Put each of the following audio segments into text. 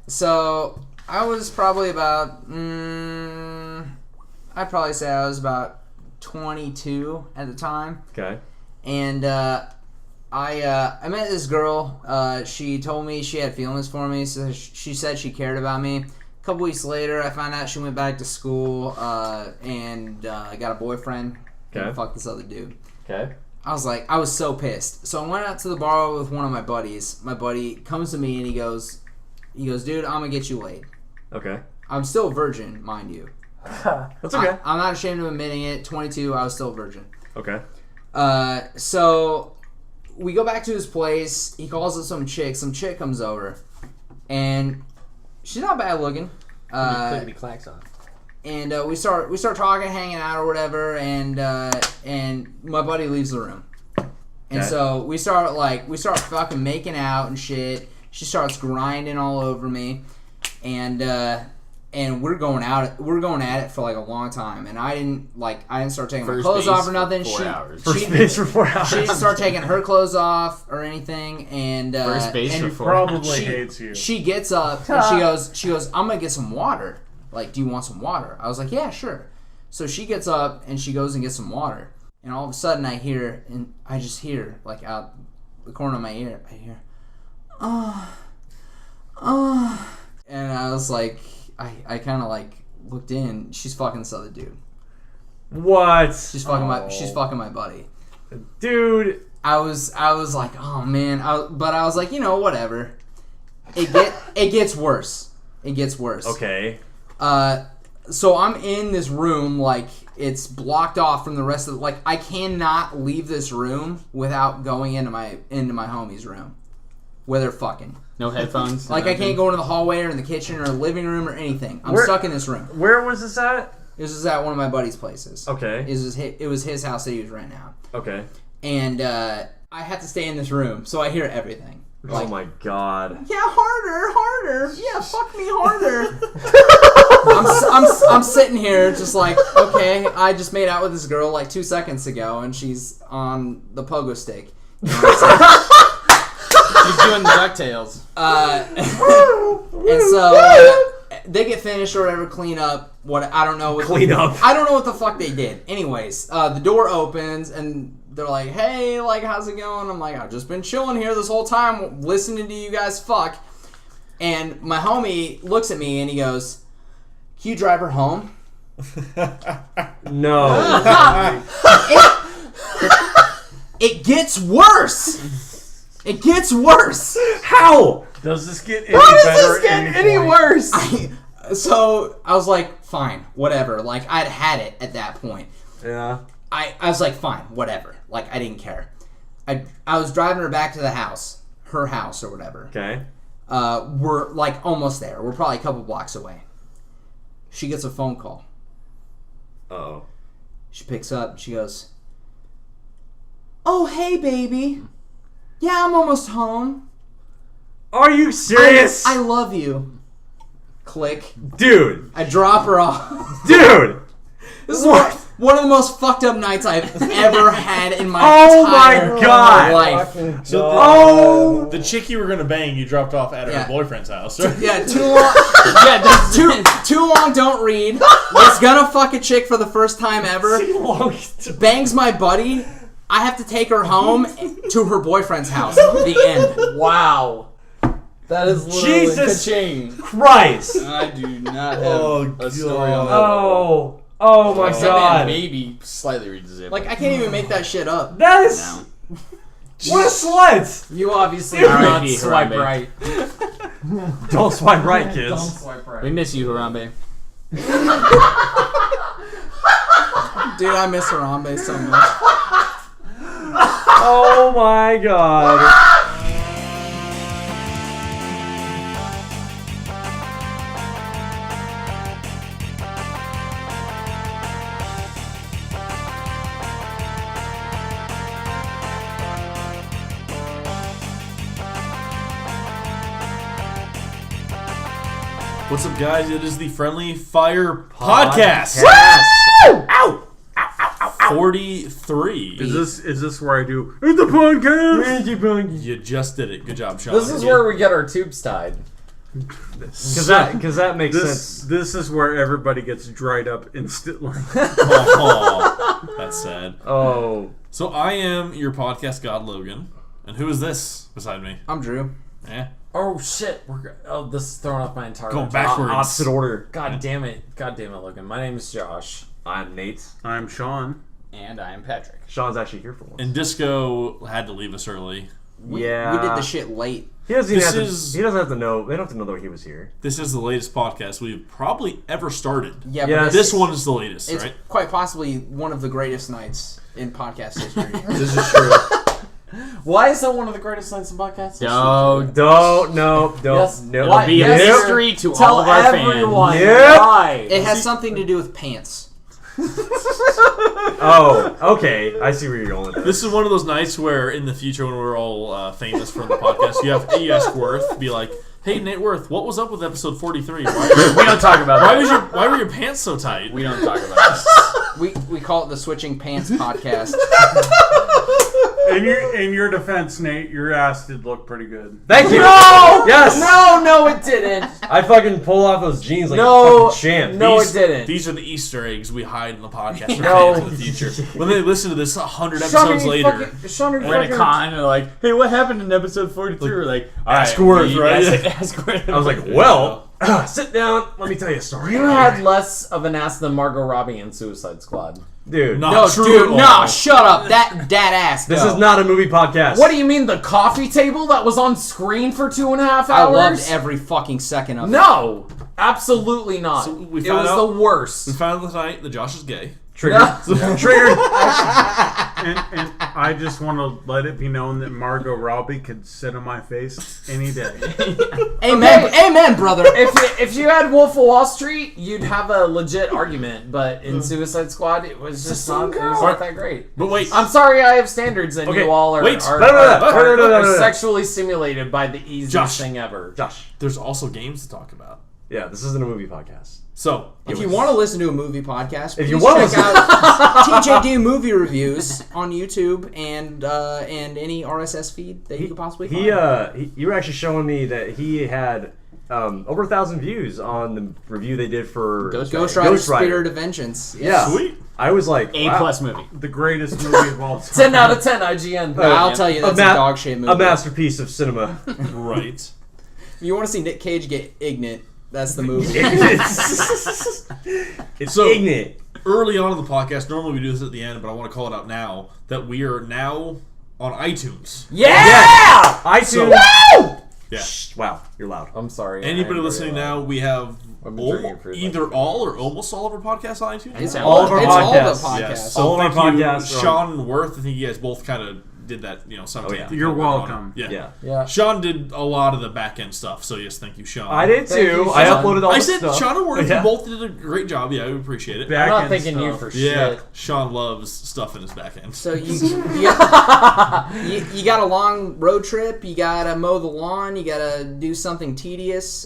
So I was probably about, I'd probably say I was about 22 at the time. Okay. And I met this girl. She told me she had feelings for me, so she said she cared about me. A couple weeks later, I found out she went back to school and got a boyfriend. Okay. And fucked this other dude. Okay. I was so pissed. So I went out to the bar with one of my buddies. My buddy comes to me and he goes, dude, I'm gonna get you laid. Okay. I'm still a virgin, mind you. That's okay. I'm not ashamed of admitting it. 22, I was still a virgin. Okay. So we go back to his place. He calls up some chick. Some chick comes over, and she's not bad looking. Clickety clacks on. And we start talking, hanging out or whatever, and my buddy leaves the room. And so we start fucking making out and shit. She starts grinding all over me, and we're going at it for like a long time. And I didn't start taking my clothes off or nothing. First base for 4 hours. She didn't start taking her clothes off or anything. And first base and for 4 hours. Probably hates you. She gets up and she goes, I'm gonna get some water. Like, do you want some water? I was like, yeah, sure. So she gets up and she goes and gets some water. And all of a sudden I just hear, like, out the corner of my ear, I hear, and I was like, I kind of like looked in. She's fucking this other dude. What? She's fucking my buddy. Dude. I was like, oh man. But I was like, whatever. It gets worse. It gets worse. Okay. So I'm in this room, like, it's blocked off from the rest of like, I cannot leave this room without going into my homie's room where they're fucking. No headphones? Like, I can't go into the hallway or in the kitchen or the living room or anything. I'm stuck in this room. Where was this at? This was at one of my buddy's places. Okay. It was his house that he was renting out. Okay. And I had to stay in this room, so I hear everything. Like, oh my god. Yeah, harder. Yeah, fuck me harder. I'm sitting here just like, okay, I just made out with this girl like 2 seconds ago, and she's on the pogo stick. You know She's doing the DuckTales. And so they get finished or whatever, clean up. I don't know what the fuck they did. Anyways, the door opens and they're like, hey, like, how's it going? I'm like, I've just been chilling here this whole time listening to you guys fuck. And my homie looks at me and he goes, can you drive her home? No. It gets worse. It gets worse. How? Does this get any better? Any worse? So I was like, fine, whatever. Like, I'd had it at that point. Yeah. I was like, fine, whatever. Like, I didn't care. I was driving her back to the house, her house or whatever. Okay. We're like almost there. We're probably a couple blocks away. She gets a phone call. Uh-oh. She picks up and she goes, oh, hey, baby. Yeah, I'm almost home. Are you serious? I love you. Click. Dude. I drop her off. Dude. This is one of the most fucked up nights I've ever had in my entire life. So the chick you were gonna bang, you dropped off at her boyfriend's house. Right? Yeah, too long. Too long. Don't read. Was gonna fuck a chick for the first time ever. Bangs my buddy. I have to take her home to her boyfriend's house. The end. Wow. That is literally Jesus ka-ching. Christ. I do not have a story on that. Oh my god. Maybe slightly read the zip. Like, I can't even make that shit up. That is... What a slut! You obviously are not swipe right. Don't swipe right, kids. Don't swipe right. We miss you, Harambe. Dude, I miss Harambe so much. Oh my god. What's up, guys? It is the Friendly Fire Podcast. Woo! Ow! 43. Is this where I do the podcast? You just did it. Good job, Sean. This is where we get our tubes tied. Because that makes sense. This is where everybody gets dried up instantly. Oh, that's sad. Oh. So I am your podcast god, Logan. And who is this beside me? I'm Drew. Yeah. Oh shit! This is throwing off my entire Going backwards. Opposite order. God damn it, Logan. My name is Josh. I'm Nate. I'm Sean. And I am Patrick. Sean's actually here for once. And Disco had to leave us early. We did the shit late. He doesn't have to know. They don't have to know that he was here. This is the latest podcast we've probably ever started. Yeah, Yeah, but This one is the latest, it's right? quite possibly one of the greatest nights in podcast history. This is true. Why is that one of the greatest nights in podcasts? Don't. Yes. No. It'll be a Yes. mystery to Tell all of our everyone fans. Yep. why. It has something to do with pants. Oh, okay. I see where you're going with this. This is one of those nights where in the future when we're all famous from the podcast, you ask Worth, be like, hey, Nate Worth, what was up with episode 43? We don't talk about that. Why were your pants so tight? We don't talk about that. We call it the Switching Pants podcast. In your defense, Nate, your ass did look pretty good. Thank you. No! Yes. No, it didn't. I fucking pull off those jeans like a No, fucking champ. no, it didn't. These are the Easter eggs we hide in the podcast for No. fans in the future. When they listen to this 100 Sean, episodes later. We're in a con and like, hey, what happened in episode 43? We're like, all right, ask Worth, right? Ask Worth. I was like, well, sit down. Let me tell you a story. You had less of an ass than Margot Robbie in Suicide Squad. Dude, Not No, true dude, at all. nah, shut up. That ass. this go. is not a movie podcast. What do you mean, the coffee table that was on screen for 2.5 hours? I loved every fucking second of it. No, absolutely not. So we it found was out- the worst. We found out tonight that Josh is gay. Triggered. Triggered. And I just want to let it be known that Margot Robbie could sit on my face any day. Amen, amen, brother. If you had Wolf of Wall Street, you'd have a legit argument. But in Suicide Squad, it was just not that great. But wait. I'm sorry, I have standards, and Okay, you all are, wait. are sexually stimulated by the easiest Josh. thing ever. Josh. There's also games to talk about. Yeah, this isn't a movie podcast. So, If you want to listen to a movie podcast, If please you wanna check out TJD movie reviews on YouTube and any RSS feed that you could possibly find. You were actually showing me that he had over 1,000 views on the review they did for Ghost Rider Spirit of Vengeance. Yeah. Sweet. I was like, A plus movie. The greatest movie of all time. 10 out of 10 IGN. I'll tell you, that's a dog shit movie. a masterpiece of cinema. right. If you want to see Nick Cage get ignorant, that's the movie. It's So- ignorant. Early on in the podcast, normally we do this at the end, but I want to call it out now, that we are now on iTunes. Yeah! iTunes. Yeah. Wow, you're loud. I'm sorry. Anybody I'm listening very loud. now, we have I've been drinking for either like all or almost all of our podcasts on iTunes. It's All of our it's podcasts. all the podcasts. Yes. All So of our thank you, podcasts are Sean and Worth. I think you guys both kind of did that, simultaneously. You're welcome. Yeah. Yeah. Yeah. Sean did a lot of the back end stuff, so yes, thank you, Sean. I did Thank too. you, I Sean. uploaded all I the said stuff. Sean and Worth, Yeah. you both did a great job. Yeah, I appreciate it. I'm Back not end thanking you stuff. for Yeah, shit. Sean loves stuff in his back end. So you got a long road trip. You gotta mow the lawn. You gotta do something tedious.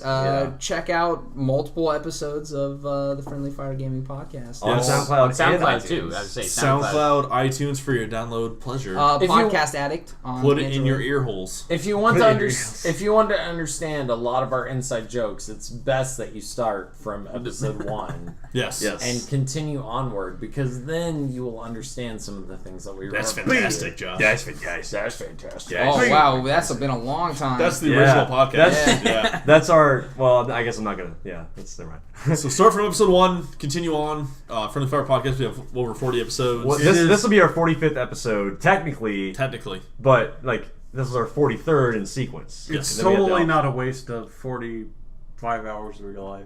Check out multiple episodes of the Friendly Fire Gaming Podcast. On Yes. SoundCloud, On and SoundCloud too. iTunes. I would say SoundCloud, iTunes for your download pleasure. If you- Podcast Addict. On Put it in Android. your ear holes. If you want Put to it in your if you want to understand a lot of our inside jokes, it's best that you start from episode 1 Yes. Yes. and continue onward, because then you will understand some of the things that we That's referenced. fantastic, Josh. Yeah, it's fantastic. That's fantastic. Yeah. Oh wow, that's been a long time. That's the Yeah. original podcast. That's- yeah. That's our. Well, I guess I'm not gonna. Yeah, that's never mind. So start from episode 1, continue on. Friendly Fire Podcast, we have over 40 episodes. Well, this will be our 45th episode, technically, Technically. but like this is our 43rd in sequence. It's And then we had totally the- not a waste of 45 hours of your life.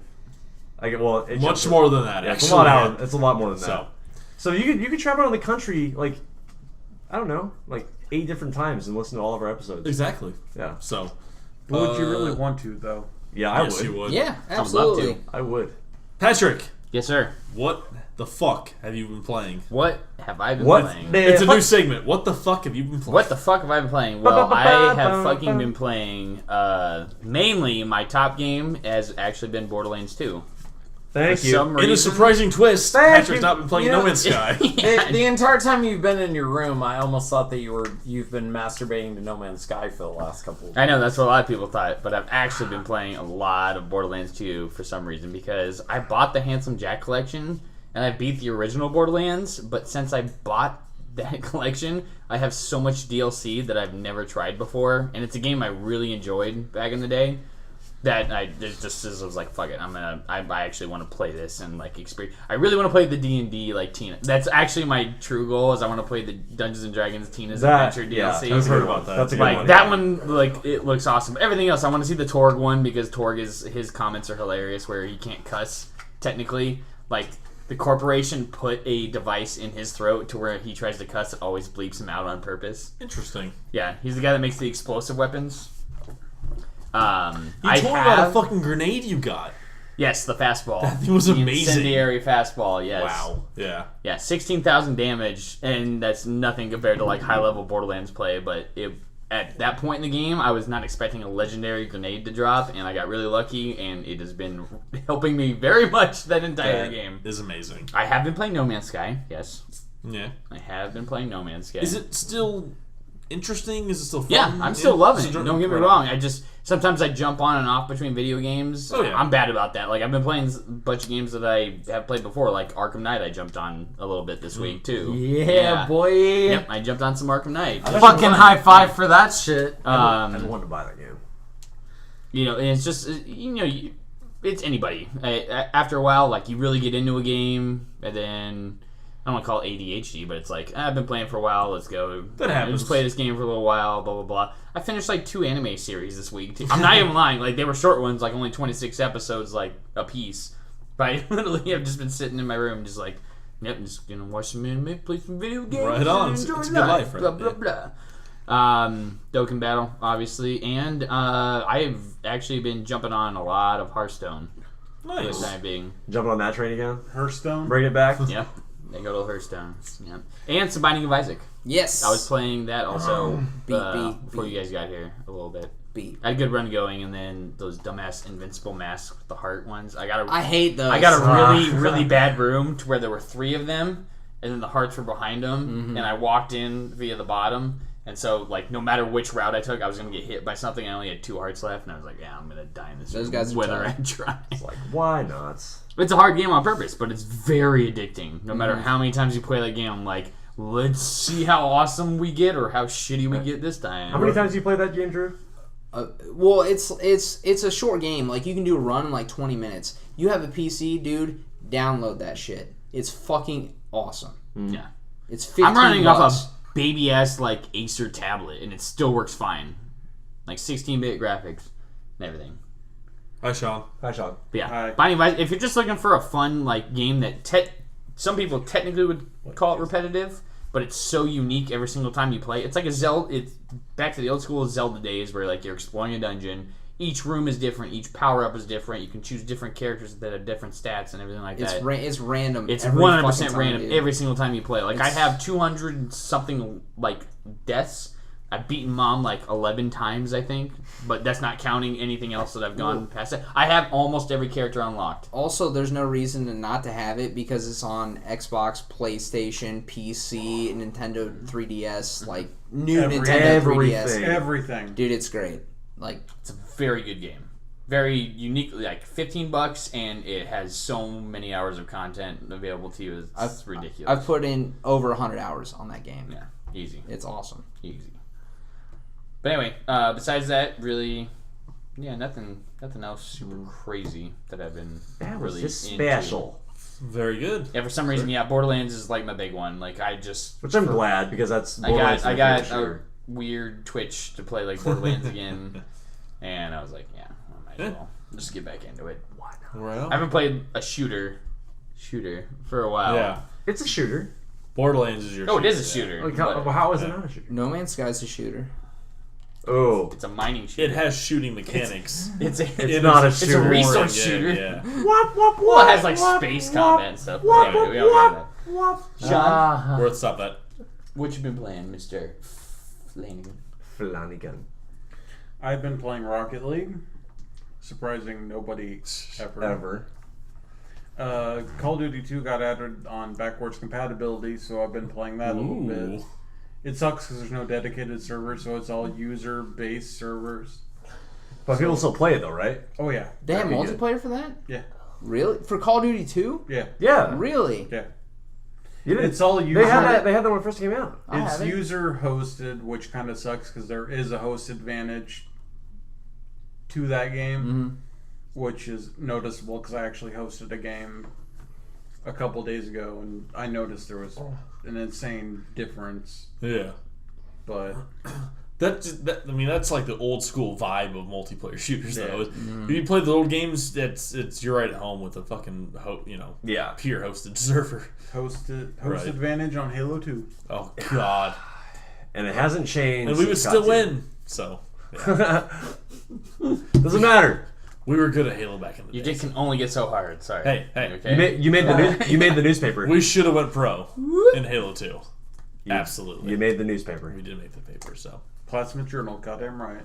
It Much jumps- more than that, Yeah, it's a actually. lot out. It's a lot more than So. that. So you could travel around the country like I don't know, like 8 different times and listen to all of our episodes. Exactly. Yeah, So. Would you really want to, though? yeah, I Yes, would. you would. yeah, love absolutely. to. I would. Patrick, Yes, sir. what the fuck have you been playing? What have I been What? playing? It's a new segment. What the fuck have you been playing? What the fuck have I been playing? Well, I have fucking been playing, mainly my top game has actually been Borderlands 2. Thank you. In a surprising twist, Patrick's not been playing No Man's Sky. The entire time you've been in your room, I almost thought that you've been masturbating to No Man's Sky for the last couple of I know, that's what a lot of people thought, but I've actually been playing a lot of Borderlands 2 for some reason because I bought the Handsome Jack collection and I beat the original Borderlands, but since I bought that collection, I have so much DLC that I've never tried before, and it's a game I really enjoyed back in the day. That I was like, fuck it, I actually want to play this and like experience. I really want to play the D&D like Tina. That's actually my true goal. Is I want to play the Dungeons and Dragons Tina's Adventure DLC. I've heard about that. That's a good like one. that one, like it looks awesome. Everything else, I want to see the Torg one because Torg his comments are hilarious where he can't cuss technically. Like the corporation put a device in his throat to where he tries to cuss, it always bleeps him out on purpose. Interesting. Yeah, he's the guy that makes the explosive weapons. You told me about a fucking grenade you got. Yes, the fastball. That thing was amazing. Incendiary fastball, yes. Wow. Yeah. Yeah, 16,000 damage, and that's nothing compared to like high-level Borderlands play, but at that point in the game, I was not expecting a legendary grenade to drop, and I got really lucky, and it has been helping me very much that entire game. Is amazing. I have been playing No Man's Sky, yes. Yeah. I have been playing No Man's Sky. Is it still interesting? Is it still fun? Yeah, I'm still loving it. So Don't get me wrong. Sometimes I jump on and off between video games. Oh, yeah. I'm bad about that. Like I've been playing a bunch of games that I have played before, like Arkham Knight. I jumped on a little bit this week too. Yeah, boy. Yep, I jumped on some Arkham Knight. Fucking high five for that shit. I wanted to buy that game. You know, and it's just it's anybody. After a while, like you really get into a game, and then I don't want to call it ADHD, but it's like, I've been playing for a while, let's go. That happens. Just play this game for a little while, blah, blah, blah. I finished like 2 anime series this week. Too. I'm not even lying. Like, they were short ones, like only 26 episodes, like, a piece. But I literally have just been sitting in my room just like, yep, I'm just going to watch some anime, play some video games. Right on. It's a good life, right? Blah, blah, blah. Dokkan Battle, obviously. And I have actually been jumping on a lot of Hearthstone. Nice. For the time being. Jumping on that train again? Hearthstone? Bring it back? Yep. They go to Hearthstone. Yeah. And some Binding of Isaac. Yes. I was playing that also before beat. you guys got here a little bit. Beat. I had a good run going, and then those dumbass invincible masks with the heart ones. I hate those. I got a really, really bad room to where there were 3 of them, and then the hearts were behind them, and I walked in via the bottom, and so like no matter which route I took, I was gonna get hit by something. I only had 2 hearts left, and I was like, yeah, I'm gonna die in this. Those guys are whether tough. I try. It's like, why not? It's a hard game on purpose, but it's very addicting. No matter how many times you play that game, I'm like, let's see how awesome we get or how shitty we get this time. How many times do you play that game, Drew? Well, it's a short game. Like, you can do a run in like 20 minutes. You have a PC, dude, download that shit. It's fucking awesome. Yeah. It's 15 I'm running bucks. off a baby-ass, like, Acer tablet, and it still works fine. Like, 16-bit graphics and everything. Hi, Sean. Hi, Sean. But yeah, Hi. Binding of Isaac, if you're just looking for a fun like game that some people technically would call it repetitive, but it's so unique every single time you play. It's like a Zelda. It's back to the old school Zelda days where like you're exploring a dungeon. Each room is different. Each power up is different. You can choose different characters that have different stats and everything like that. It's random. It's every 100% fucking time, random dude. every single time you play. Like I have 200 something like deaths. I've beaten Mom like 11 times, I think, but that's not counting anything else that I've gone past it. I have almost every character unlocked. Also, there's no reason to not to have it because it's on Xbox, PlayStation, PC, Nintendo 3DS, like new Nintendo 3DS. Everything. Dude, it's great. Like, It's a very good game. Very unique, like $15, and it has so many hours of content available to you. It's ridiculous. I've put in over 100 hours on that game. Yeah, easy. It's awesome. Easy. But anyway, besides that, really, yeah, nothing else super crazy that I've been That was really just into. special. Very good. Yeah, for some reason, yeah, Borderlands is like my big one. Like I just, Which I'm glad, because that's I Borderlands got is my a favorite shooter. weird twitch to play like Borderlands again, and I was like, yeah, I might as well just get back into it. Why not? Right on. I haven't played a shooter for a while. Yeah. It's a shooter. Borderlands is your Oh, it shooter, is a shooter. Like, but how is it not a shooter? No Man's Sky's a shooter. Oh. it's a mining It shooter. has shooting mechanics. It's not a It's shooter. a resource Yeah, shooter. Yeah. Well, it has like space combat and stuff. But anyway, we all get that. Sean, Worth stop that. what you been playing, Mr. Flanagan? Flanagan. I've been playing Rocket League. Surprising nobody ever. Call of Duty 2 got added on backwards compatibility, so I've been playing that a little bit. It sucks because there's no dedicated server, so it's all user-based servers. But people still play it though, right? Oh yeah. They have multiplayer for that? Yeah. Really? For Call of Duty 2? Yeah. Yeah. Really? Yeah. It's all user. They had that when it first came out. It's user hosted, which kind of sucks because there is a host advantage to that game, which is noticeable because I actually hosted a game a couple days ago and I noticed there was an insane difference. Yeah. But that's like the old school vibe of multiplayer shooters, though. If you play the old games, you're right at home with a fucking peer hosted server. Host advantage on Halo 2. Oh God! And it hasn't changed. And we would still win. So doesn't matter. We were good at Halo back in the day. You can only get so hard. Sorry. Hey. Okay? You made the newspaper. We should have went pro in Halo 2. Absolutely. You made the newspaper. We did make the paper. So Plasma Journal, goddamn right.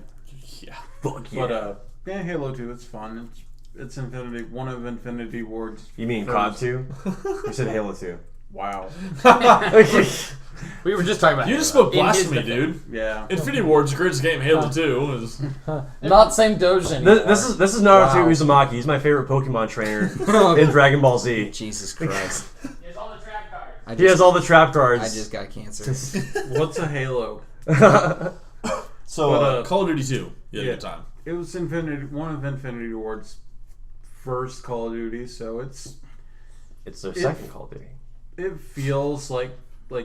yeah. Fuck yeah. But Halo 2, it's fun. It's one of Infinity Ward's. You mean COD 2? You said Halo 2. Wow. We were just talking about. You just spoke blasphemy, dude. Yeah. Infinity Ward's the greatest game. Halo 2 is. Not same Doge anymore. This is Naruto Uzumaki. He's my favorite Pokemon trainer in Dragon Ball Z. Jesus Christ. He has all the trap cards. He has all the trap cards. I just got cancer. What's a Halo? So Call of Duty 2. You had a good time. It was one of Infinity Ward's first Call of Duty, so it's their second Call of Duty. It feels like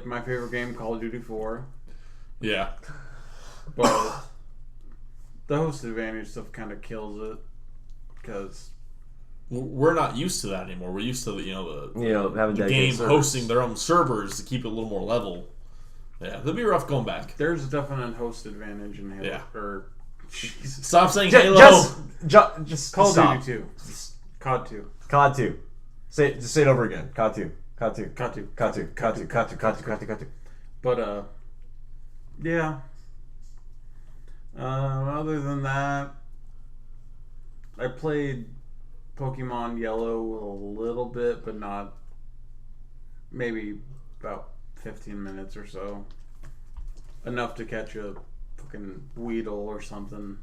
my favorite game, Call of Duty 4. Yeah. But the host advantage stuff kind of kills it because we're not used to that anymore. We're used to having the game hosting their own servers to keep it a little more level. Yeah, it'll be rough going back. There's a definite host advantage in Halo. Yeah. Jesus. Stop saying Halo. Just Call of stop. Duty 2. COD 2. COD 2. Say it over again. COD 2. COD 2. COD 2. COD 2. COD 2. COD 2. COD 2. COD 2. COD 2. But yeah. Other than that, I played Pokemon Yellow a little bit, but not. Maybe about 15 minutes or so. Enough to catch a fucking Weedle or something.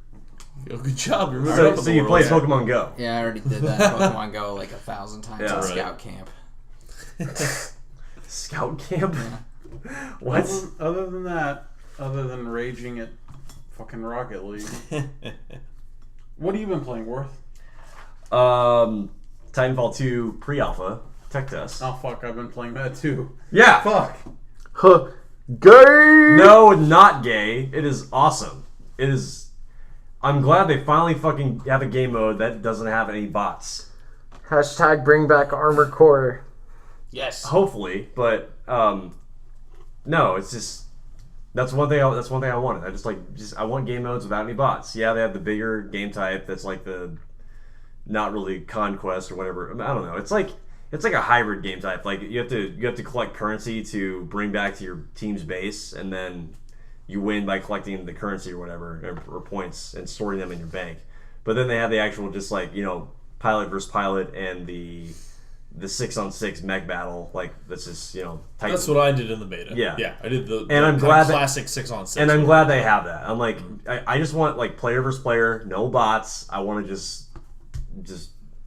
Good job. You're So you played Pokemon Go. Yeah, I already did that Pokemon Go like 1,000 times at Scout Camp. Scout Camp? Yeah. What? Other than that, other than raging at fucking Rocket League. What have you been playing, Worth? Titanfall 2 pre-alpha tech test. Oh fuck, I've been playing that too. Yeah. Fuck. Gay. No, not gay. It is awesome. It is. I'm glad they finally fucking have a game mode that doesn't have any bots. Hashtag bring back Armored Core. Yes. Hopefully, but no, it's just that's one thing. That's one thing I wanted. I want game modes without any bots. Yeah, they have the bigger game type that's like the not really conquest or whatever. I don't know. It's like a hybrid game type. Like you have to collect currency to bring back to your team's base, and then you win by collecting the currency or whatever or points and storing them in your bank. But then they have the actual just pilot versus pilot and the 6-on-6 mech battle. Like this is Titan. That's what I did in the beta. Yeah, I did the I'm glad classic 6-on-6. And I'm glad they have that. I'm like I just want like player versus player, no bots. I want to just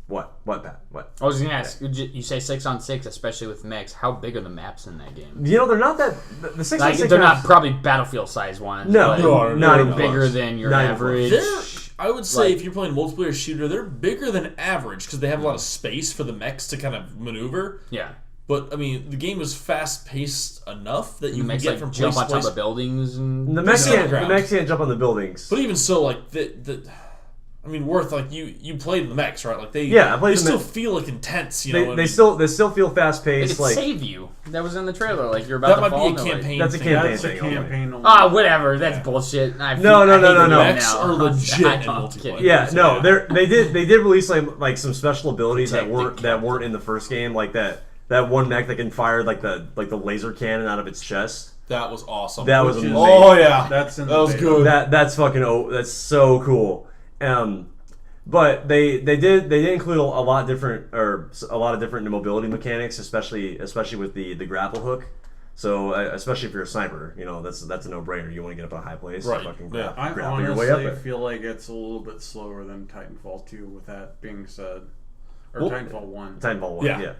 what Pat? What? I was gonna ask. You say 6-on-6, especially with mechs. How big are the maps in that game? They're not that. The 6-on-6 they're not probably battlefield size ones. No, not even bigger close. than your Not even average. I would say if you're playing multiplayer shooter, they're bigger than average because they have a lot of space for the mechs to kind of maneuver. Yeah. But I mean, the game is fast paced enough that you can Mechs get from jump place on to place. top of buildings and The mechs can't jump on the buildings. But even so, like I mean, Worth, like you played the mechs, right? Like I played they the still mechs. feel like intense, They still feel fast they paced. could Like save you. That was in the trailer. Like you're about that to might fall. be a campaign. That's a thing. campaign That's a thing. campaign only. Whatever. That's bullshit. No. Mechs are legit in multiplayer. Yeah, no, they did release like some special abilities that weren't in the first game, like that one mech that can fire like the laser cannon out of its chest. That was awesome. That was amazing. Oh yeah, That's in that was beta. good. That's fucking that's so cool. But they did include a lot of different mobility mechanics, especially with the grapple hook. So especially if you're a sniper, that's a no-brainer. You want to get up on a high place, right? Fucking I grapple your way up honestly there. feel like it's a little bit slower than Titanfall 2. With that being said, or Well, Titanfall 1. Titanfall 1, yeah.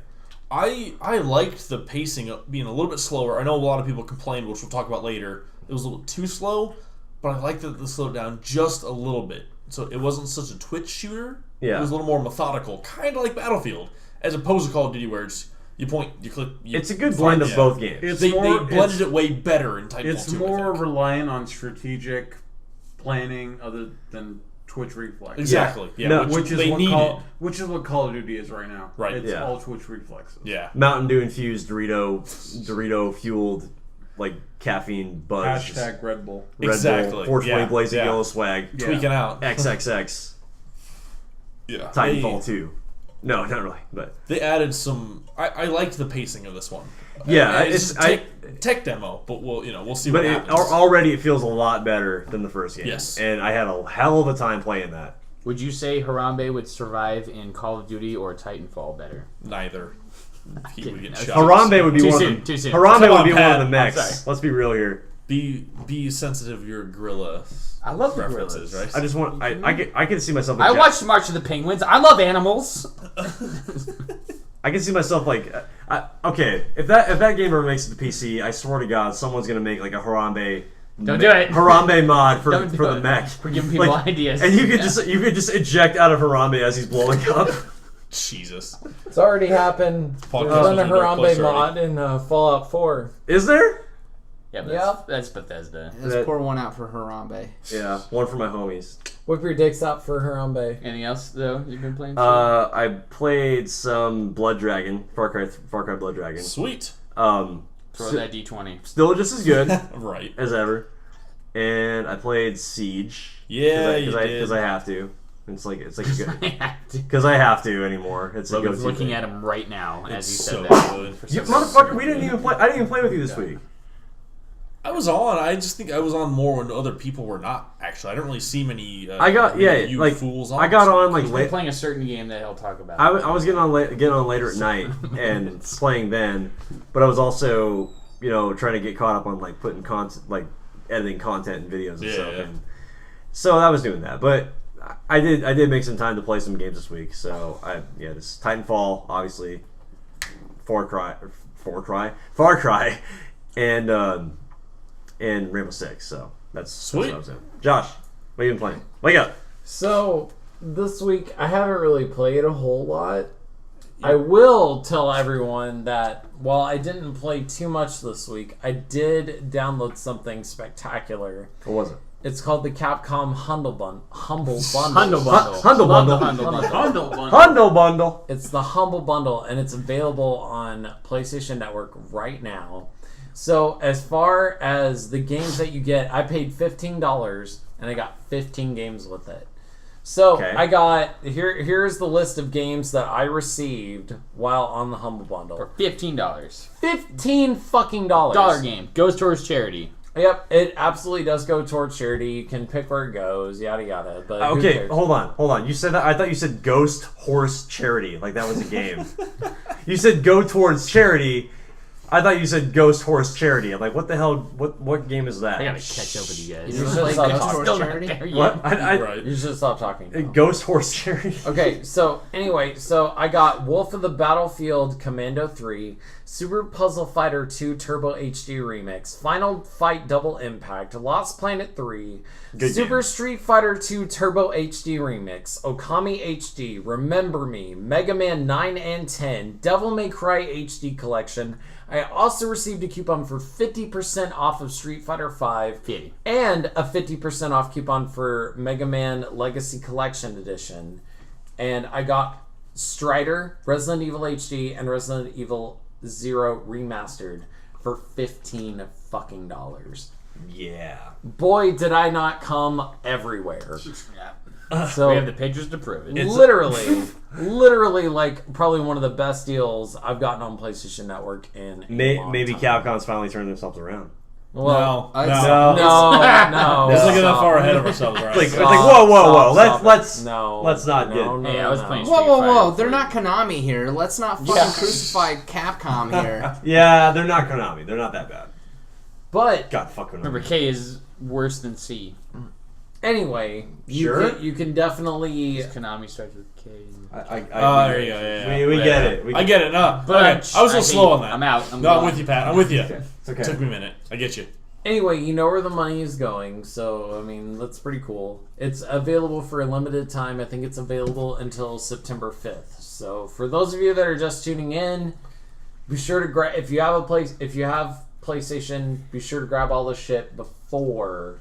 I liked the pacing being a little bit slower. I know a lot of people complained, which we'll talk about later. It was a little too slow, but I liked that they slowed it down just a little bit. So it wasn't such a twitch shooter. Yeah. It was a little more methodical, kind of like Battlefield, as opposed to Call of Duty, where it's you point, you click. It's a good blend of both games. They blended it way better in Titanfall 2. It's more reliant on strategic planning other than twitch reflex. Exactly. Yeah. No, Which is they what needed. which is what Call of Duty is right now. Right. It's Yeah. all twitch reflexes. Yeah. Mountain Dew infused Dorito fueled like caffeine buzz. Hashtag Red Bull. Red Exactly. Bull, 420 Yeah. blazing Yeah. yellow swag. Yeah. Tweaking out. XXX. Yeah. Titanfall 2. No, not really, but They added some. I liked the pacing of this one. yeah, It's just a tech demo, but we'll see but what happens. already it feels a lot better than the first game. Yes. And I had a hell of a time playing that. Would you say Harambe would survive in Call of Duty or Titanfall better? Neither. He would get Okay. shot. Harambe would be Too one soon, of too the soon. Harambe Come would on, be one Pat. of the I'm mechs. sorry. Let's be real here. Be sensitive to your gorilla. I love the references, gorillas. right? I just want I can see myself. I watched March of the Penguins. I love animals. I can see myself like, okay, if that game ever makes it to PC, I swear to God, someone's gonna make like a Harambe. Don't do it. Harambe mod for Don't do the it. mech. We're giving people Like, ideas. and you could just eject out of Harambe as he's blowing up. Jesus. It's already happened. Podcast There's a was in a dark place Harambe already. mod in Fallout 4. Is there? Yeah, but Yep. that's Bethesda. Let's pour one out for Harambe. Yeah, one for my homies. Whip your dicks out for Harambe. Anything else though you've been playing? I played some Blood Dragon, Far Cry Blood Dragon. Sweet. Throw that D20. Still just as good Right. as ever. And I played Siege. Yeah, you did. Because I have to. It's like a good. Because I have to anymore. It's a Logan's go-to looking thing. at him right now as It's he so said that. good. You motherfucker! We didn't even play. I didn't even play with you this week. I was on. I just think I was on more when other people were not. Actually, I don't really see many. I got you like fools on. I got on like We're late. playing a certain game that he'll talk about. I was getting on later at night and playing then, but I was also trying to get caught up on like putting content, like editing content and videos and stuff. Yeah. And so I was doing that, but I did make some time to play some games this week. So this Titanfall, obviously, Far Cry, and Rainbow Six. So that's Sweet. what I was doing. Josh, what have you been playing? Wake up. So, this week, I haven't really played a whole lot. I will tell everyone that while I didn't play too much this week, I did download something spectacular. What was it? It's called the Capcom Humble Bundle. Bundle. Humble Love Bundle. the Humble Bundle. Humble Bundle. It's the Humble Bundle, and it's available on PlayStation Network right now. So, as far as the games that you get, I paid $15, and I got 15 games with it. So, Okay. I got... Here's the list of games that I received while on the Humble Bundle. For $15. 15 fucking dollars. Dollar game. Goes towards charity. Yep, it absolutely does go towards charity. You can pick where it goes, yada yada. But who Okay, cares? hold on. You said that. I thought you said Ghost Horse Charity, like that was a game. You said go towards charity. I thought you said Ghost Horse Charity. I'm like, what the hell? What game is that? I gotta catch up with you guys. You You should play stop Ghost talking. Horse Still not Charity? there yet. What? Right. You should stop talking. now. Ghost Horse Charity. Okay, so anyway, I got Wolf of the Battlefield Commando 3, Super Puzzle Fighter 2 Turbo HD Remix, Final Fight Double Impact, Lost Planet 3, Good Super game. Street Fighter 2 Turbo HD Remix, Okami HD, Remember Me, Mega Man 9 and 10, Devil May Cry HD Collection. I also received a coupon for 50% off of Street Fighter 5 50. and a 50% off coupon for Mega Man Legacy Collection Edition. And I got Strider, Resident Evil HD, and Resident Evil 0 Remastered for $15 fucking dollars. Yeah. Boy, did I not come everywhere. We So have the pictures to prove it. literally, like probably one of the best deals I've gotten on PlayStation Network in a long Maybe time. Capcom's finally turned themselves around. Well, no. no. Let's not get that Stop. far ahead of ourselves, right? It's like whoa. Let's not get. Hey, I was playing Whoa, Street Fighter whoa! for They're you. not Konami here. Let's not fucking crucify Capcom here. Yeah, they're not Konami. They're not that bad. But God, fuck Konami. Remember, K is worse than C. anyway, Sure. you can definitely. Konami starts with K. There you go. Yeah. We get it. I get it. No, But okay. I was a little slow on that. I'm out. No, I'm with you, Pat. I'm with you. It's okay. Took me a minute. I get you. Anyway, you know where the money is going, so I mean that's pretty cool. It's available for a limited time. I think it's available until September 5th. So for those of you that are just tuning in, be sure to grab if you have PlayStation, be sure to grab all the shit before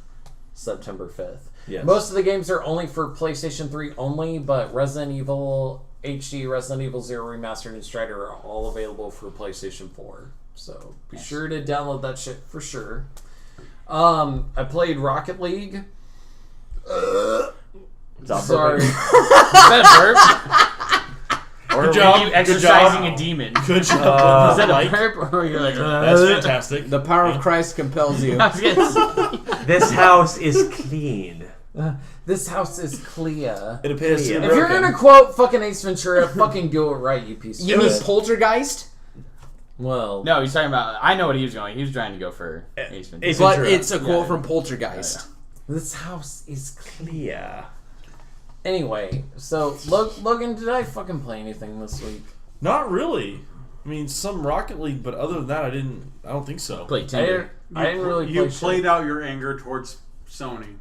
September 5th. Yes. Most of the games are only for PlayStation 3 only, but Resident Evil HD, Resident Evil 0 Remastered, and Strider are all available for PlayStation 4. So be sure to download that shit for sure. I played Rocket League. Sorry. Is that a burp? Or Good were job. you exercising a demon? Good job. Is that a Mike. burp? Or you're like, That's fantastic. The power of Christ compels you. I was gonna say- This house is clean. This house is clear. It appears to be If you're broken. gonna quote fucking Ace Ventura, fucking do it right, you piece of You mean shit. Poltergeist? Well, No, he's talking about. I know what he was going. He was trying to go for Ace Ventura. Ace But Ventura. it's a quote Yeah. from Poltergeist. this house is clear. Yeah. Anyway, so Logan, did I fucking play anything this week? Not really. I mean, some Rocket League, but other than that, I don't think so. Play I Tinder. didn't really You play played shit. out your anger towards Sony.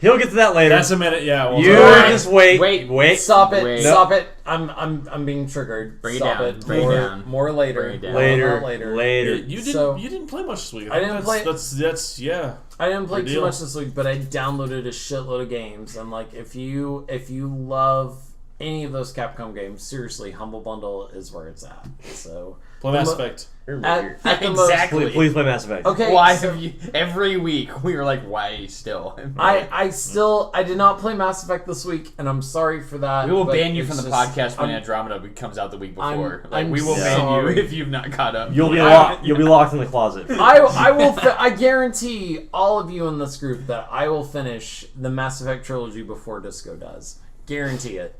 He'll get to that later. That's a minute. Yeah. Well, You Wait, just wait. wait. Stop it! Wait. Stop it! I'm being triggered. Bring it Stop down, it. bring it More, down. more later. Bring it down. Later. You didn't play much this week. I didn't think play- That's yeah. I didn't play Good too deal. much this week, but I downloaded a shitload of games. And like, if you love any of those Capcom games, seriously, Humble Bundle is where it's at. So Play Mass Effect. at the most, Exactly. Please play Mass Effect. okay. Why so have you? Every week we were like, why still? I did not play Mass Effect this week, and I'm sorry for that. We will but ban you it's from the just- podcast when I'm- Andromeda comes out the week I'm- before. I'm we will ban sorry. you if you've not caught up. You'll be locked. You'll be locked in the closet. I will. I guarantee all of you in this group that I will finish the Mass Effect trilogy before Disco does. Guarantee it.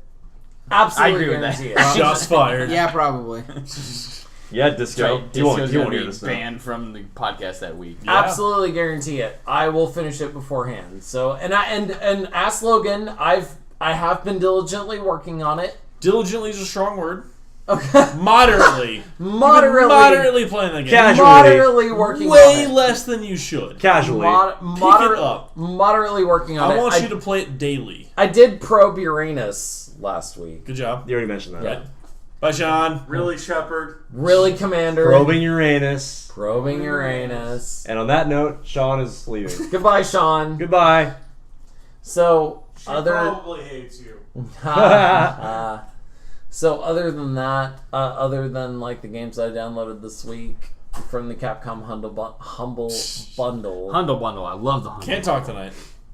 Absolutely I agree with that. guarantee it. Shots fired. Yeah, probably. Yeah, Disco. Right, You won't Disco's hear gonna be this now. banned from the podcast that week. Yeah. Absolutely guarantee it. I will finish it beforehand. So and ask Logan. I have been diligently working on it. Diligently is a strong word. Okay. Moderately. Moderately playing the game. Casually. Moderately working Way on it. less than you should. Casually. up. Moderately working on I it. want you to play it daily. I did probe Uranus last week. Good job. You already mentioned that. Yeah. Bye, Sean. Really, Shepard? Really, Commander. Probing Uranus. Probing Uranus. And on that note, Sean is leaving. Goodbye, Sean. Goodbye. So, She other probably hates you. so other than that, other than like the games I downloaded this week from the Capcom Humble Bundle, Hundle Bundle. I love the Hundle. Can't talk tonight.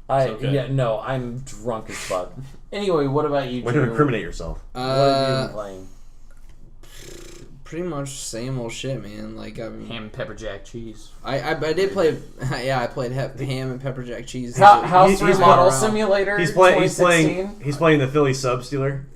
I'm drunk as fuck. Anyway, what about you? Way to Drew? incriminate yourself. What have you been playing? Pretty much same old shit, man. Like I mean, Ham and pepper jack cheese. I did play. Yeah, I played ham and pepper jack cheese. House he's Remodel around. Simulator. He's 2016. playing the Philly sub stealer.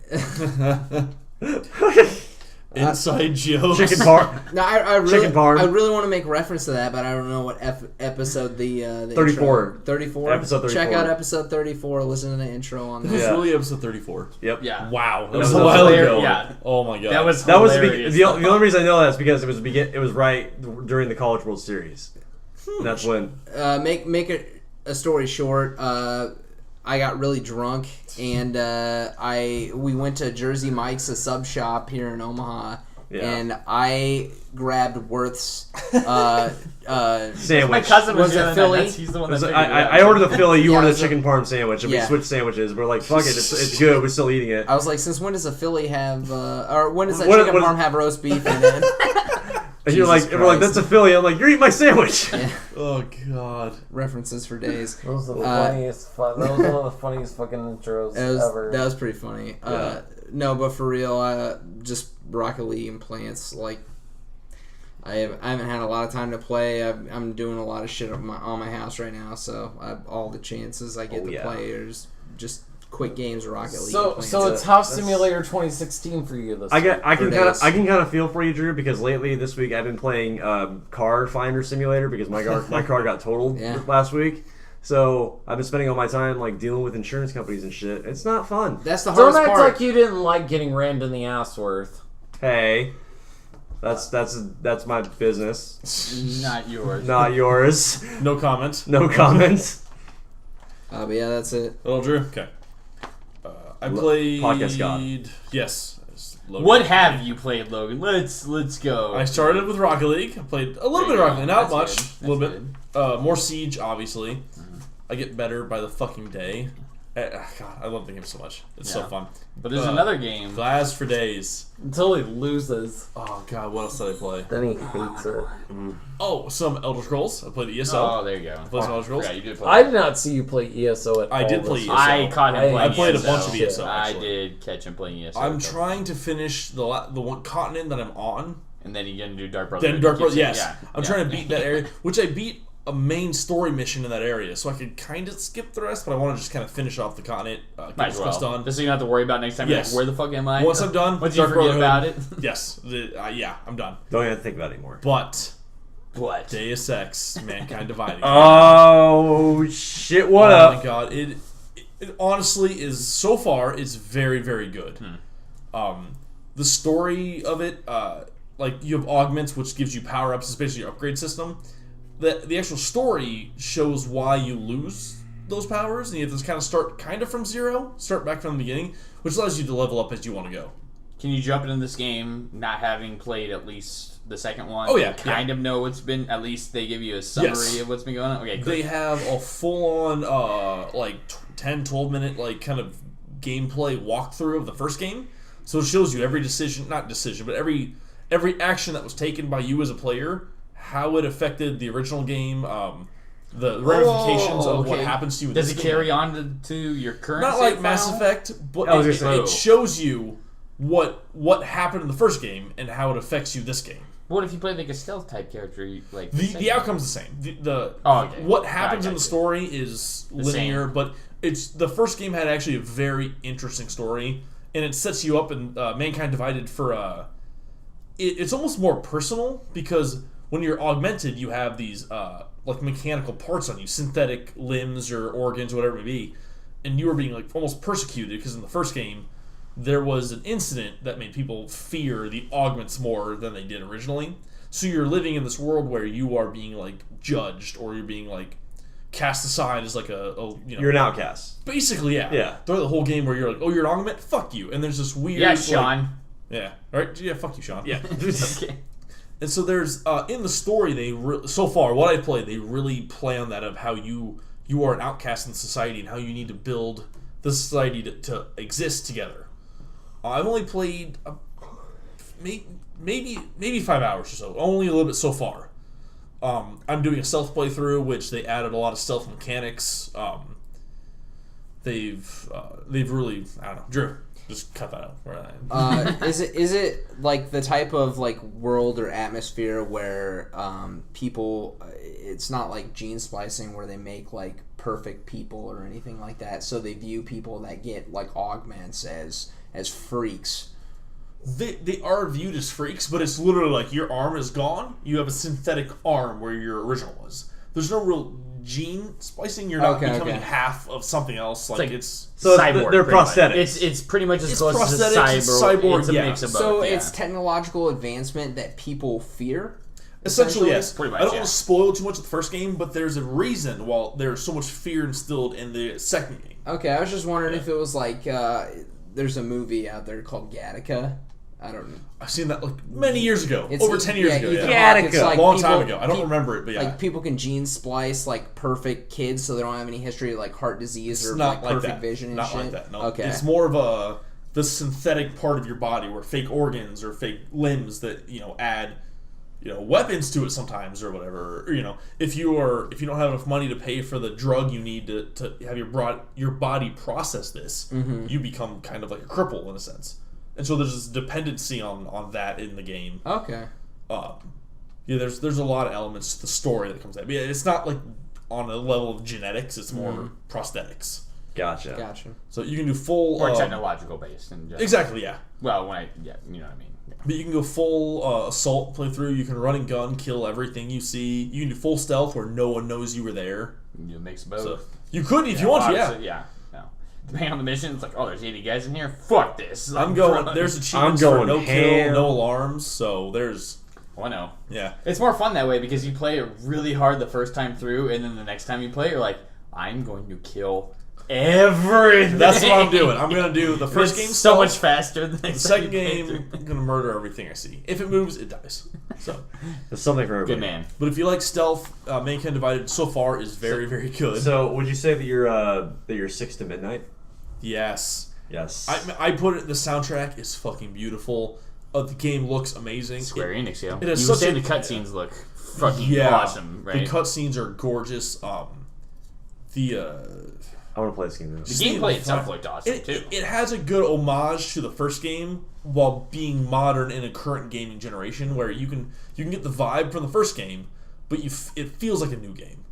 Inside jokes. Chicken par. No, I really, Chicken parm. I really want to make reference to that, but I don't know what episode the 34. 34. Episode 34. Check out episode 34. Listen to the intro on This was that. Yeah. really episode 34. Yep. Yeah. Wow. That That was a was while hilarious. ago. Yeah. Oh my god. That was That was hilarious. the only reason I know that is because it was right during the College World Series. And that's when. Make a story short. I got really drunk and we went to Jersey Mike's, a sub shop here in Omaha. Yeah. And I grabbed Worth's Sandwich. My cousin was Was it doing Philly? that. He's the one that figured it out. I ordered the Philly, you Yeah, ordered it the was a- chicken parm sandwich, and we Yeah. switched sandwiches. We're like, fuck it, it's good, we're still eating it. I was like, since when does a Philly have, or when does that What- chicken what- parm have roast beef in it? And you're Jesus like, and we're like, Christ. that's a Philly. I'm like, you're eating my sandwich. Yeah, Oh god. references for days. Those are the Uh, funniest. That was one of the funniest fucking intros ever. That was pretty funny. No, but for real, just Rocket League and plants. Like, I haven't had a lot of time to play. I'm doing a lot of shit on my house right now, so all the chances I get to play are just quick games of Rocket League. So it's House Simulator 2016 for you this week. I can kind of feel for you, Drew, because lately this week I've been playing Car Finder Simulator because my car got totaled last week. So I've been spending all my time like dealing with insurance companies and shit. It's not fun. That's the hardest part. Don't act like you didn't like getting rammed in the ass, Worth. Hey, that's my business. Not yours. Not yours. No comment. No comment. But yeah, that's it. Little Drew. Okay. I played Podcast God. Yes. Logan. What have you played, Logan? Let's go. I started with Rocket League. I played a little bit of Rocket League, not much, a little bit. More Siege, obviously. I get better by the fucking day. God, I love the game so much. It's so fun. But there's another game. Glass for days. Until he loses. Oh god, what else did I play? Then he hates it. Oh, some Elder Scrolls. I played ESO. Oh, there you go. I played some Elder Scrolls. Yeah, you did play. I did not see you play ESO at all. I did play ESO. I caught him playing I played ESO. a bunch of ESO. I Actually. did catch him playing ESO. I'm trying to finish the one continent that I'm on. And then you're gonna do Dark Brotherhood. Then Dark Brotherhood, yes. Yeah. I'm trying to beat that area, which I beat a main story mission in that area, so I could kind of skip the rest, but I want to just kind of finish off the continent. Might as well. Done. Just so you don't have to worry about next time. Yes. Like, where the fuck am I? Once I'm done, once you forget about it. Yes. Yeah, I'm done. Don't even think about it anymore. But What? Deus Ex, Mankind Divided. Oh shit! What up? Oh my god! It honestly is so far. It's very very good. The story of it, like you have augments, which gives you power ups, especially your upgrade system. The actual story shows why you lose those powers, and you have to kind of start from zero, start back from the beginning, which allows you to level up as you want to go. Can you jump into this game not having played at least the second one? Oh yeah, kind of know what's been. At least they give you a summary of what's been going on. Okay, they have a full on like 10-12 minute like kind of gameplay walkthrough of the first game, so it shows you every but every action that was taken by you as a player, how it affected the original game, the ramifications of what happens to you. Does it carry on to your current? Not like Mass Effect, but it shows you what happened in the first game and how it affects you this game. What if you play like a stealth type character? Like the outcome's the same. What happens in the story is linear, but the first game had actually a very interesting story, and it sets you up in Mankind Divided for it's almost more personal because when you're augmented, you have these like mechanical parts on you, synthetic limbs or organs, whatever it may be, and you are being like almost persecuted because in the first game there was an incident that made people fear the augments more than they did originally. So you're living in this world where you are being like judged, or you're being like cast aside as like you're an outcast. Basically, yeah. Throughout the whole game where you're like, oh, you're an augment, fuck you, and there's this weird Sean. Yeah. Right? Yeah, fuck you, Sean. Yeah. Okay. And so there's in the story so far what I played, they really play on that of how you are an outcast in society and how you need to build the society to exist together. I've only played maybe 5 hours or so, only a little bit so far. I'm doing a stealth playthrough, which they added a lot of stealth mechanics. They've really, I don't know, Drew. Just cut that out. Is it like the type of like world or atmosphere where people? It's not like gene splicing where they make like perfect people or anything like that. So they view people that get like augments as freaks. They are viewed as freaks, but it's literally like your arm is gone. You have a synthetic arm where your original was. There's no real gene splicing. You're not becoming half of something else. Like it's so cyborg. They're prosthetics. It's pretty much as close as a cyborg. It's a mix of both. So it's technological advancement that people fear. Essentially, yes. Pretty much, I don't want to spoil too much of the first game, but there's a reason why there's so much fear instilled in the second game. Okay, I was just wondering if it was like there's a movie out there called Gattaca. I don't know. I've seen that like many years ago, over 10 years ago. Gattaca, like long time ago. I don't remember it, but yeah. Like people can gene splice like perfect kids, so they don't have any history of like heart disease or like perfect vision and not shit. Not like that. No. Okay. It's more of the synthetic part of your body, where fake organs or fake limbs that add weapons to it sometimes or whatever. Or, if you don't have enough money to pay for the drug you need to have your body process this, you become kind of like a cripple in a sense. And so there's this dependency on that in the game. Okay. Yeah, there's a lot of elements to the story that comes out. Yeah, it's not like on a level of genetics. It's more prosthetics. Gotcha. So you can do full Or technological based. Exactly. Yeah. Well, you know what I mean. Yeah. But you can go full assault playthrough. You can run and gun, kill everything you see. You can do full stealth where no one knows you were there. You mix both. So you could if you want to. Yeah. Yeah. No. Depending on the mission, it's like, oh, there's 80 guys in here. Fuck this. I'm going. There's achievements for no kill, no alarms. So there's. Oh, I know. Yeah. It's more fun that way because you play it really hard the first time through, and then the next time you play, you're like, I'm going to kill everything. That's what I'm doing. I'm gonna do the first game so much faster than the second game. I'm gonna murder everything I see. If it moves, it dies. So there's something for everybody. Good man. But if you like stealth, Mankind Divided so far is very, very good. So would you say that you're 6 to midnight? Yes. Yes. I put it. The soundtrack is fucking beautiful. The game looks amazing. Square Enix, yo. It has you such say a- the cutscenes look fucking awesome, right? The cutscenes are gorgeous. I want to play this game now. The gameplay itself looked awesome too. It has a good homage to the first game while being modern in a current gaming generation, where you can get the vibe from the first game, but it feels like a new game.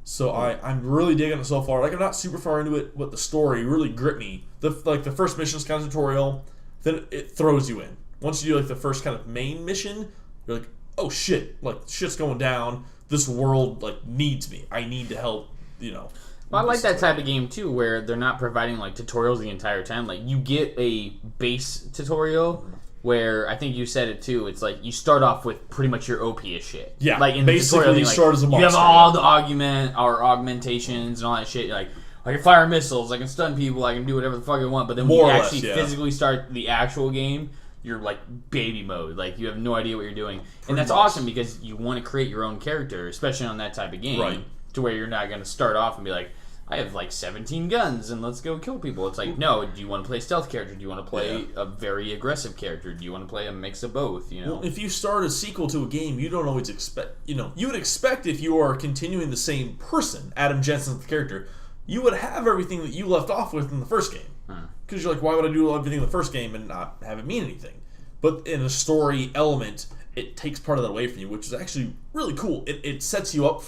So I'm really digging it so far. Like I'm not super far into it, but the story really gripped me. The first mission is kind of tutorial, then it throws you in. Once you do like the first kind of main mission, you're like, oh shit, like shit's going down. This world like needs me. I need to help. Well, I like that type of game too, where they're not providing like tutorials the entire time. Like you get a base tutorial, where I think you said it too. It's like you start off with pretty much your OP-ish shit. Yeah, like in basically the tutorial, you like, start as a you have monster, all the augmentations and all that shit. You're like, I can fire missiles, I can stun people, I can do whatever the fuck I want. But then when you actually physically start the actual game, you're like baby mode. Like you have no idea what you're doing, and that's awesome because you want to create your own character, especially on that type of game. Right. To where you're not going to start off and be like, I have like 17 guns and let's go kill people. It's like, no, do you want to play a stealth character? Do you want to play a very aggressive character? Do you want to play a mix of both? Well, if you start a sequel to a game, you don't always expect, you would expect if you are continuing the same person, Adam Jensen's character, you would have everything that you left off with in the first game. Because you're like, why would I do everything in the first game and not have it mean anything? But in a story element, it takes part of that away from you, which is actually really cool. It sets you up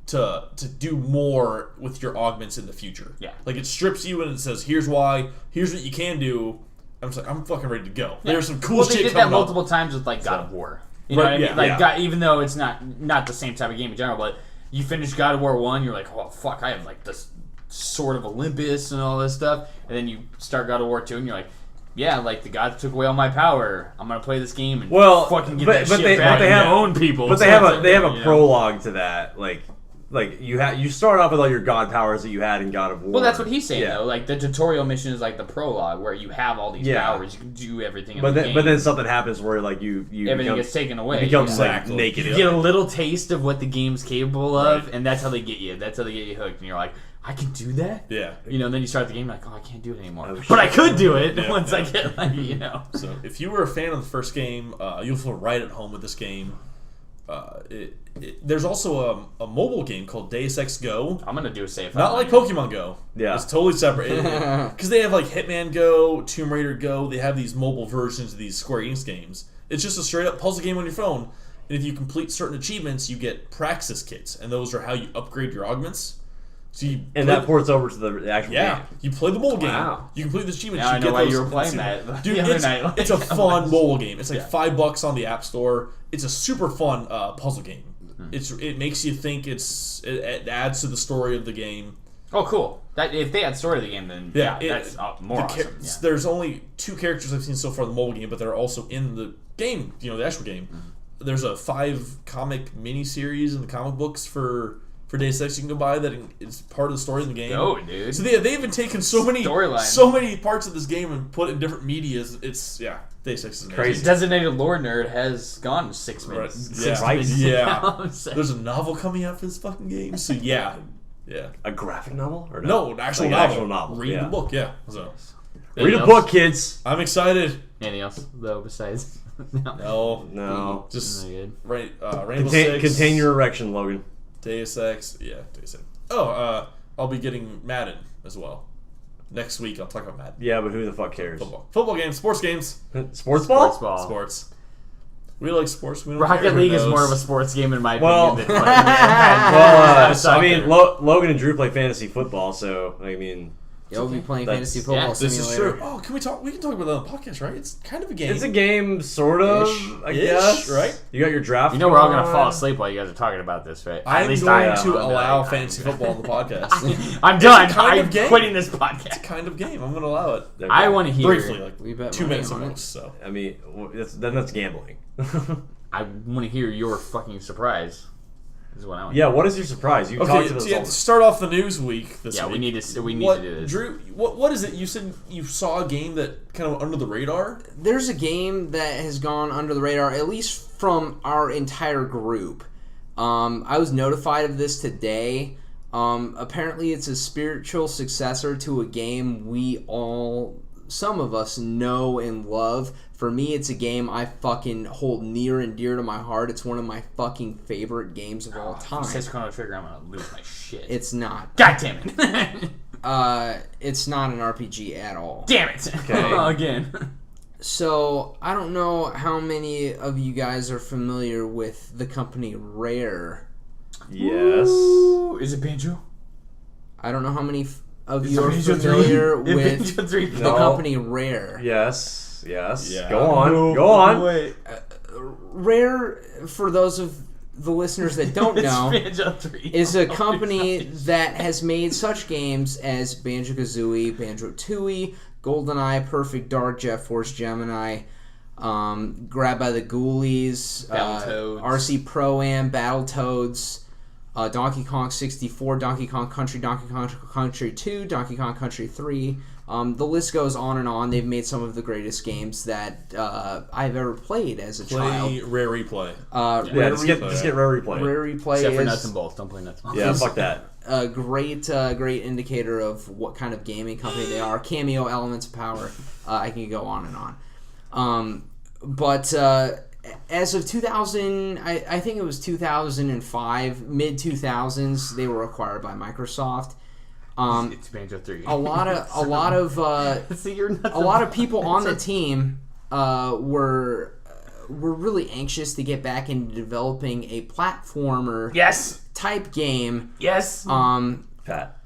to do more with your augments in the future. Yeah. Like it strips you and it says, here's why, here's what you can do. I'm just like, I'm fucking ready to go. Yeah. There's some cool shit coming up. They did that multiple times with like God of War. You know what I mean? Like God, even though it's not the same type of game in general, but you finish God of War 1, you're like, oh fuck, I have like this Sword of Olympus and all this stuff. And then you start God of War 2 and you're like, yeah, like the gods took away all my power. I'm gonna play this game and fucking get that shit back and own people. But they have a prologue to that, like you start off with all your god powers that you had in God of War. Well, that's what he's saying though. Like the tutorial mission is like the prologue where you have all these powers, you can do everything. But then something happens where like you everything gets taken away. You become like naked. You get a little taste of what the game's capable of, and that's how they get you. That's how they get you hooked, and you're like, I can do that. Yeah. And then you start the game like, oh, I can't do it anymore. But I could do it once I get like, So if you were a fan of the first game, you'll feel right at home with this game. There's also a mobile game called Deus Ex Go. I'm gonna do a save. Not like Pokemon Go. Yeah. It's totally separate. Because they have like Hitman Go, Tomb Raider Go. They have these mobile versions of these Square Enix games. It's just a straight up puzzle game on your phone. And if you complete certain achievements, you get Praxis kits. And those are how you upgrade your augments. So that ports over to the actual game. You play the mobile game. Wow. You complete the achievements. Now you I know get why those you were playing that Dude, the other night. It's a fun mobile game. It's like $5 on the App Store. It's a super fun puzzle game. It makes you think. It adds to the story of the game. Oh, cool! That if they had story of the game, then that's more awesome. There's only 2 characters I've seen so far in the mobile game, but they're also in the game. The actual game. There's a 5 comic mini series in the comic books for Deus Ex you can go buy that is part of the story in the game. Oh, dude! So they even taken so many parts of this game and put in different media. It's Deus Ex is crazy. Designated lore nerd has gone 6 minutes. Yeah. There's a novel coming out for this fucking game. So yeah. A graphic novel or no? An actual novel. Read the book. Yeah. So read a book, kids. I'm excited. Anything else though besides? No. Just good. Rainbow Six. Contain your erection, Logan. Deus Ex. Deus Ex. Oh, I'll be getting Madden as well. Next week I'll talk about Madden. Yeah, but who the fuck cares? Football games, sports games. Sports ball? Sports. We like sports. We don't Rocket care who League is knows. more of a sports game in my Well- opinion than I mean, Logan and Drew play fantasy football, so I mean, You'll be playing That's- fantasy football yeah, This simulator. is true. Oh, can we talk? We can talk about that on the podcast, right? It's kind of a game. it's a game, sort of. I guess. right? You got your draft. You know we're all gonna going fall on. asleep while you guys are talking about this, right? I'm At least going I am. to I'm allow done. fantasy football on the podcast. I'm done. kind of I'm game. quitting this It's a podcast. kind of game. I'm going to allow it. Okay. I want to hear. Briefly, like We bet 2 money minutes at on it. most. So I mean, that's gambling. I want to hear your fucking surprise. Is what I want. Yeah, what is your surprise? You talked okay, to so this yeah, all. to start off the news week this Yeah, week. we need to what, do this. Drew, what is it? You said you saw a game that kind of under the radar. There's a game that has gone under the radar, at least from our entire group. I was notified of this today. Apparently, it's a spiritual successor to a game some of us know and love. For me, it's a game I fucking hold near and dear to my heart. It's one of my fucking favorite games of all If time. he says Chrono Trigger, I'm gonna lose my shit. It's not. God damn it! It's not an RPG at all. Damn it! Okay. Again. So, I don't know how many of you guys are familiar with the company Rare. Yes. Ooh, is it Banjo? I don't know how many of Is you it are Banjo 3? familiar Is with Banjo 3? the No. company Rare. Yes. Yeah. Go on. Go on. Wait. Rare, for those of the listeners that don't know, It's Banjo 3. is a company that has made such games as Banjo-Kazooie, Banjo-Tooie, GoldenEye, Perfect Dark, Jet Force Gemini, Grab by the Ghoulies, Battletoads. RC Pro-Am, Battletoads, Donkey Kong 64, Donkey Kong Country 2, Donkey Kong Country 3. The list goes on and on. They've made some of the greatest games that I've ever played as a child. Rare replay. Yeah, just get Rare Replay. Rare Replay Except for is nuts and bolts. Don't play nuts and bolts. Yeah, fuck that. a great indicator of what kind of gaming company they are. Cameo, Elements of Power. I can go on and on. But as of 2000, I think it was 2005, mid 2000s, they were acquired by Microsoft. It's Banjo 3. A lot of See, you're nuts a lot of people on the team were really anxious to get back into developing a platformer Yes. type game. Yes. Pat.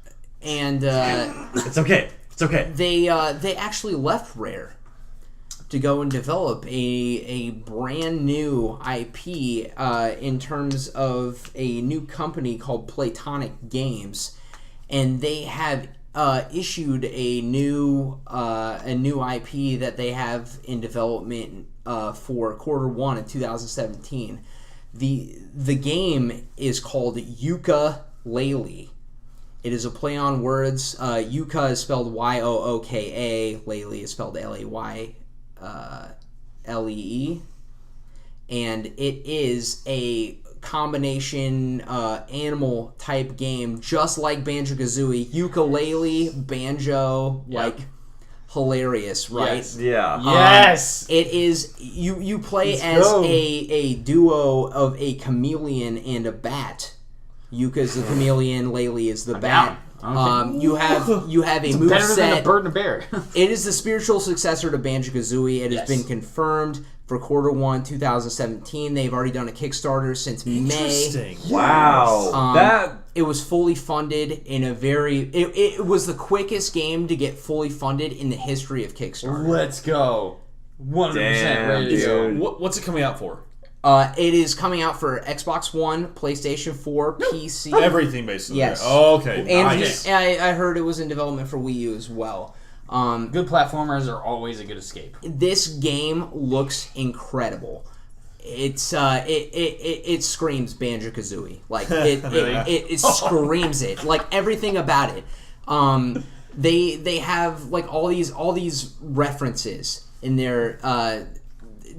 And It's okay. It's okay. they actually left Rare to go and develop a brand new IP in terms of a new company called Platonic Games, and they have issued a new IP that they have in development for Q1 of 2017. The game is called Yooka-Laylee. It is a play on words. Yuka is spelled Yooka. Laylee is spelled Laylee. And it is a combination animal type game, just like Banjo-Kazooie. Ukulele, banjo, Yep. like hilarious, right? Yes. Yeah. Yes. It is you play Let's as go. a duo of a chameleon and a bat. Yuka is the chameleon, Laylee is the bat. down. Okay. You have a move Better than a set. bird and a bear. It is the spiritual successor to Banjo-Kazooie. It has Yes. been confirmed for Q1 2017. They've already done a Kickstarter since May. Interesting. Wow. That. It was fully funded in a very... It was the quickest game to get fully funded in the history of Kickstarter. Let's go. 100% Damn, ready to go. dude. What's it coming out for? It is coming out for Xbox One, PlayStation 4, PC. Everything basically. Yes. Oh, okay. And Nice. I heard it was in development for Wii U as well. Good platformers are always a good escape. This game looks incredible. It's it screams Banjo-Kazooie. Like it screams it. Like everything about it. They have like all these references in their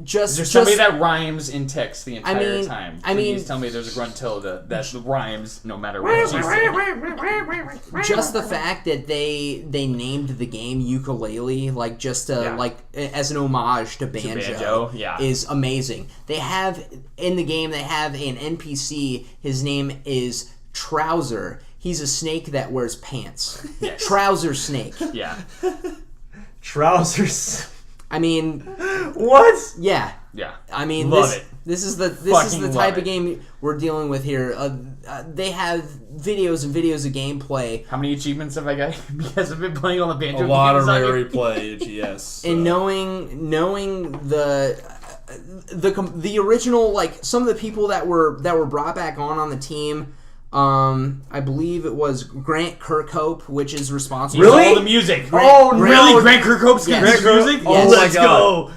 There's somebody that rhymes in text the entire time. I mean- Please tell me there's a Gruntilda that rhymes no matter what she's saying. just the fact that they named the game Ukulele, like just to, Yeah. like as an homage to Banjo, yeah. is amazing. They have in the game they have an NPC. His name is Trouser. He's a snake that wears pants. Yes. Trouser snake. Yeah. Trousers. I mean, What? yeah. Yeah. I mean, Love it. this is the Fucking love type of it. game we're dealing with here. They have videos and videos of gameplay, How many achievements have I got because I've been playing all the Banjo A lot games of on rare here? replay, yes. and knowing the original, like some of the people that were brought back on the team. I believe it was Grant Kirkhope, which is responsible. He's Really? all the music. Oh, Really? no. Grant Kirkhope's Yes. getting Grant music? Kirk- oh Let's my God. go.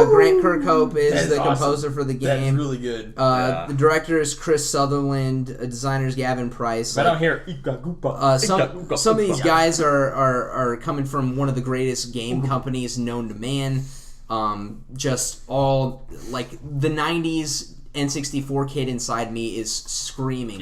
Grant Kirkhope is That is the awesome. composer for the That's game. really good. Yeah. The director is Chris Sutherland. Designers Gavin Price. If I don't hear Ika Goopa. Some of these guys are coming from one of the greatest game companies known to man. Just all like the '90s N64 kid inside me is screaming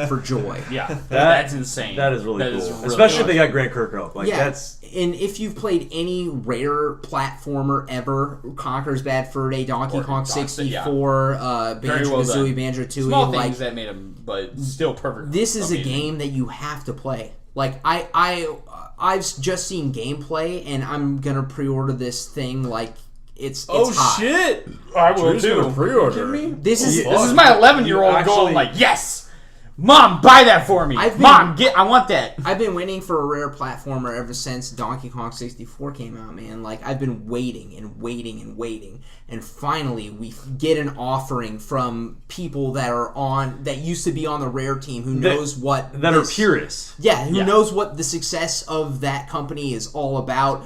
for joy. Yeah, that's insane. That is really That cool. is really Especially if awesome. they got Grant Kirkhope. Like, Yeah, that's... and if you've played any rare platformer ever, Conker's Bad Fur Day, Donkey Kong Donkey, 64, Very well Banjo-Kazooie, done. Banjo-Tooie, Small like things that made him, but still perfect. this is a Amazing. game that you have to play. Like I've just seen gameplay, and I'm gonna pre-order this thing. Like it's hot. Shit! I will Drew's gonna pre-order. This is This is my 11-year-old You actually- going like, yes, Mom, buy that for me. I've been- Mom, I want that. I've been waiting for a rare platformer ever since Donkey Kong 64 came out, man. Like, I've been waiting and waiting and waiting. And finally, we get an offering from people that used to be on the rare team who knows what... That are purists. Yeah, who Yeah. knows what the success of that company is all about.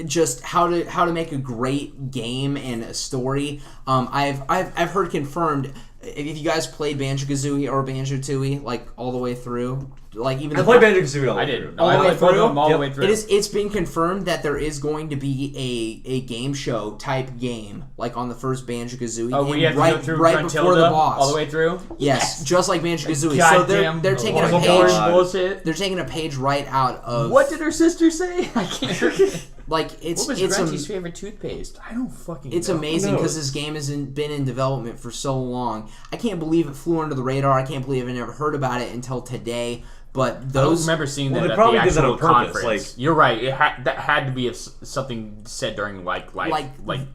Just how to make a great game and a story. I've heard confirmed... If you guys played Banjo-Kazooie or Banjo-Tooie, like, all the way through, like, even I played Banjo-Kazooie all the I way did. through. No, I the way played both of through? them all Yep. the way through. It's been confirmed that there is going to be a game show type game, like on the first Banjo-Kazooie Oh, game, we have to right, go through right before the Gruntilda boss. all the way through? Yes, just like Banjo-Kazooie. So Goddamn they're taking a puzzle page. board God. bullshit. They're taking a page right out of What did her sister say? I can't. like it's What was it's Grunty's favorite toothpaste? I don't fucking It's know. amazing because knows? this game has been in development for so long. I can't believe it flew under the radar. I can't believe I never heard about it until today. But I don't those remember seeing Well, that they at probably the did that actual on purpose, conference. like- You're right. That had to be something said during like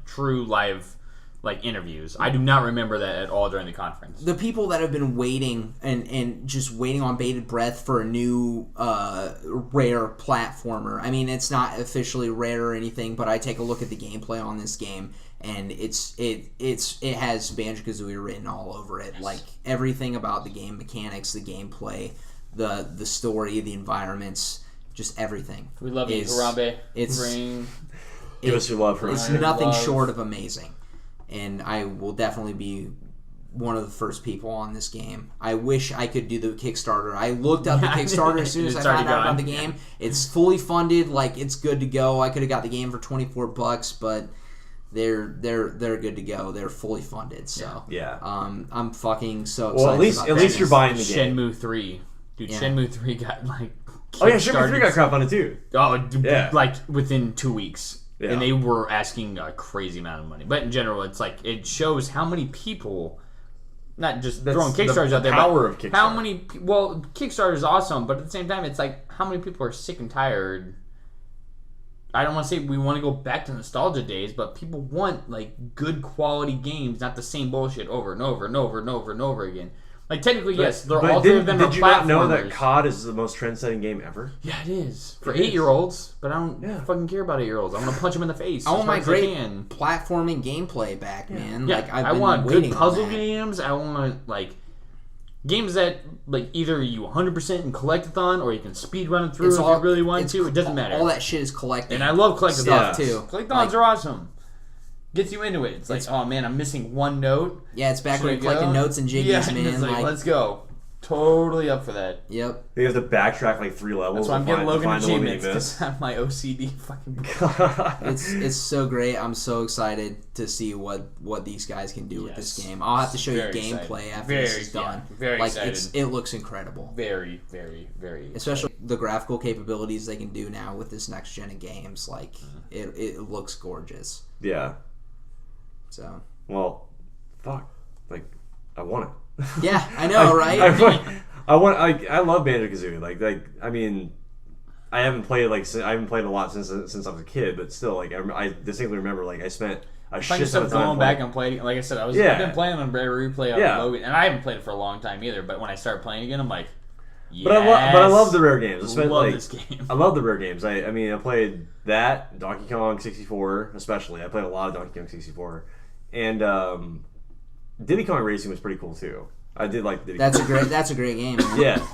true live interviews. I do not remember that at all during the conference. the people that have been waiting and just waiting on bated breath for a new rare platformer. I mean, it's not officially rare or anything, but I take a look at the gameplay on this game, and it has Banjo-Kazooie written all over it. Like everything about the game mechanics, the gameplay, the story, the environments, just everything. We love you, is- Harambe. it's- Ring. Give us your love for It's us. nothing love. short of amazing, and I will definitely be one of the first people on this game. I wish I could do the Kickstarter. I looked up the Kickstarter as soon as I It's found already out about gone. the game. It's fully funded, like it's good to go. I could have got the game for $24, but they're good to go. They're fully funded, so Yeah. I'm fucking so excited. Well, at least about at least this. you're buying the game. Shenmue 3. Dude, Yeah. Shenmue 3 got like. Oh yeah, Shenmue 3 got kickstarted- crowdfunded too. Oh, Yeah. like within 2 weeks. Yeah. And they were asking a crazy amount of money. But in general, it's like it shows how many people, not just That's throwing Kickstarters the out there, power but of how Kickstarter. many. Well, Kickstarter is awesome, but at the same time, it's like how many people are sick and tired. I don't want to say we want to go back to nostalgia days, but people want like good quality games, not the same bullshit over and over and over and over and over again. Like technically, yes, they're all three of them are did you not know that platformers. COD is the most trend-setting game ever? Yeah, it is for It is. 8-year-olds, but I don't Yeah. fucking care about 8-year-olds. I want to punch them in the face. I want as my hard as I great can. platforming gameplay back, man. Yeah, Like I've I been want waiting good on puzzle that. games. I want like games that like either you 100% in collectathon or you can speed run it through if you really want it's to. It doesn't matter. All that shit is collecting. And I love collectathons stuff too. Collectathons Like- are awesome. Gets you into it. It's like, oh man, I'm missing one note. Yeah, it's back Should when I you're collecting go? notes and jiggies, Yeah, man. it's like, let's go. Totally up for that. Yep. You have to backtrack like 3 levels. That's why I'm to getting find- Logan to find the one that you achievements missed. because I'm my OCD fucking. It's so great. I'm so excited to see what these guys can do with this Yes. game. I'll have to show you Very gameplay excited. after Very, this is done. yeah, very like excited. it looks incredible. Very, very, very. Especially the graphical capabilities they can do now with this next gen of games. Like it looks gorgeous. Yeah. So Well, fuck. Like, I want it. yeah, I know, right? I love Banjo-Kazooie. Like I mean, I haven't played a lot since I was a kid, but still, like I distinctly remember like I spent a If I shit just ton of start time going back and playing, like I said, I've been playing on replay of Logan, and I haven't played it for a long time either. But when I start playing again, I'm like, yes, but I love the rare games. Love this game. I love the rare games. I mean, I played that Donkey Kong 64, especially. I played a lot of Donkey Kong 64, and Diddy Kong Racing was pretty cool too. I did like Diddy. That's a great game. Man. Yeah,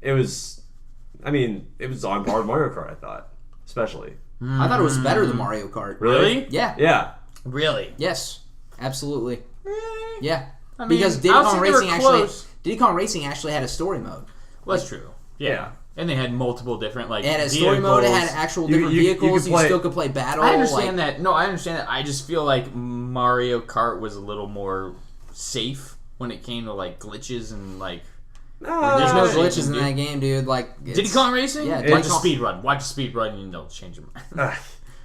it was. I mean, it was on par with Mario Kart. I thought, especially. I thought it was better than Mario Kart. Really? Yeah. Yeah. Really? Yes. Absolutely. Really? Yeah. I mean, Because Diddy Kong Racing actually had a story mode. Well, that's true. Yeah. And they had multiple different It had a story mode. It had actual different vehicles. You still could play battle. I understand that. No, I understand that. I just feel like Mario Kart was a little more safe when it came to like glitches and like. There's no glitches in that game, dude. Like Diddy Kong Racing? Yeah, watch a speed run. Watch a speed run, and you'll change your mind.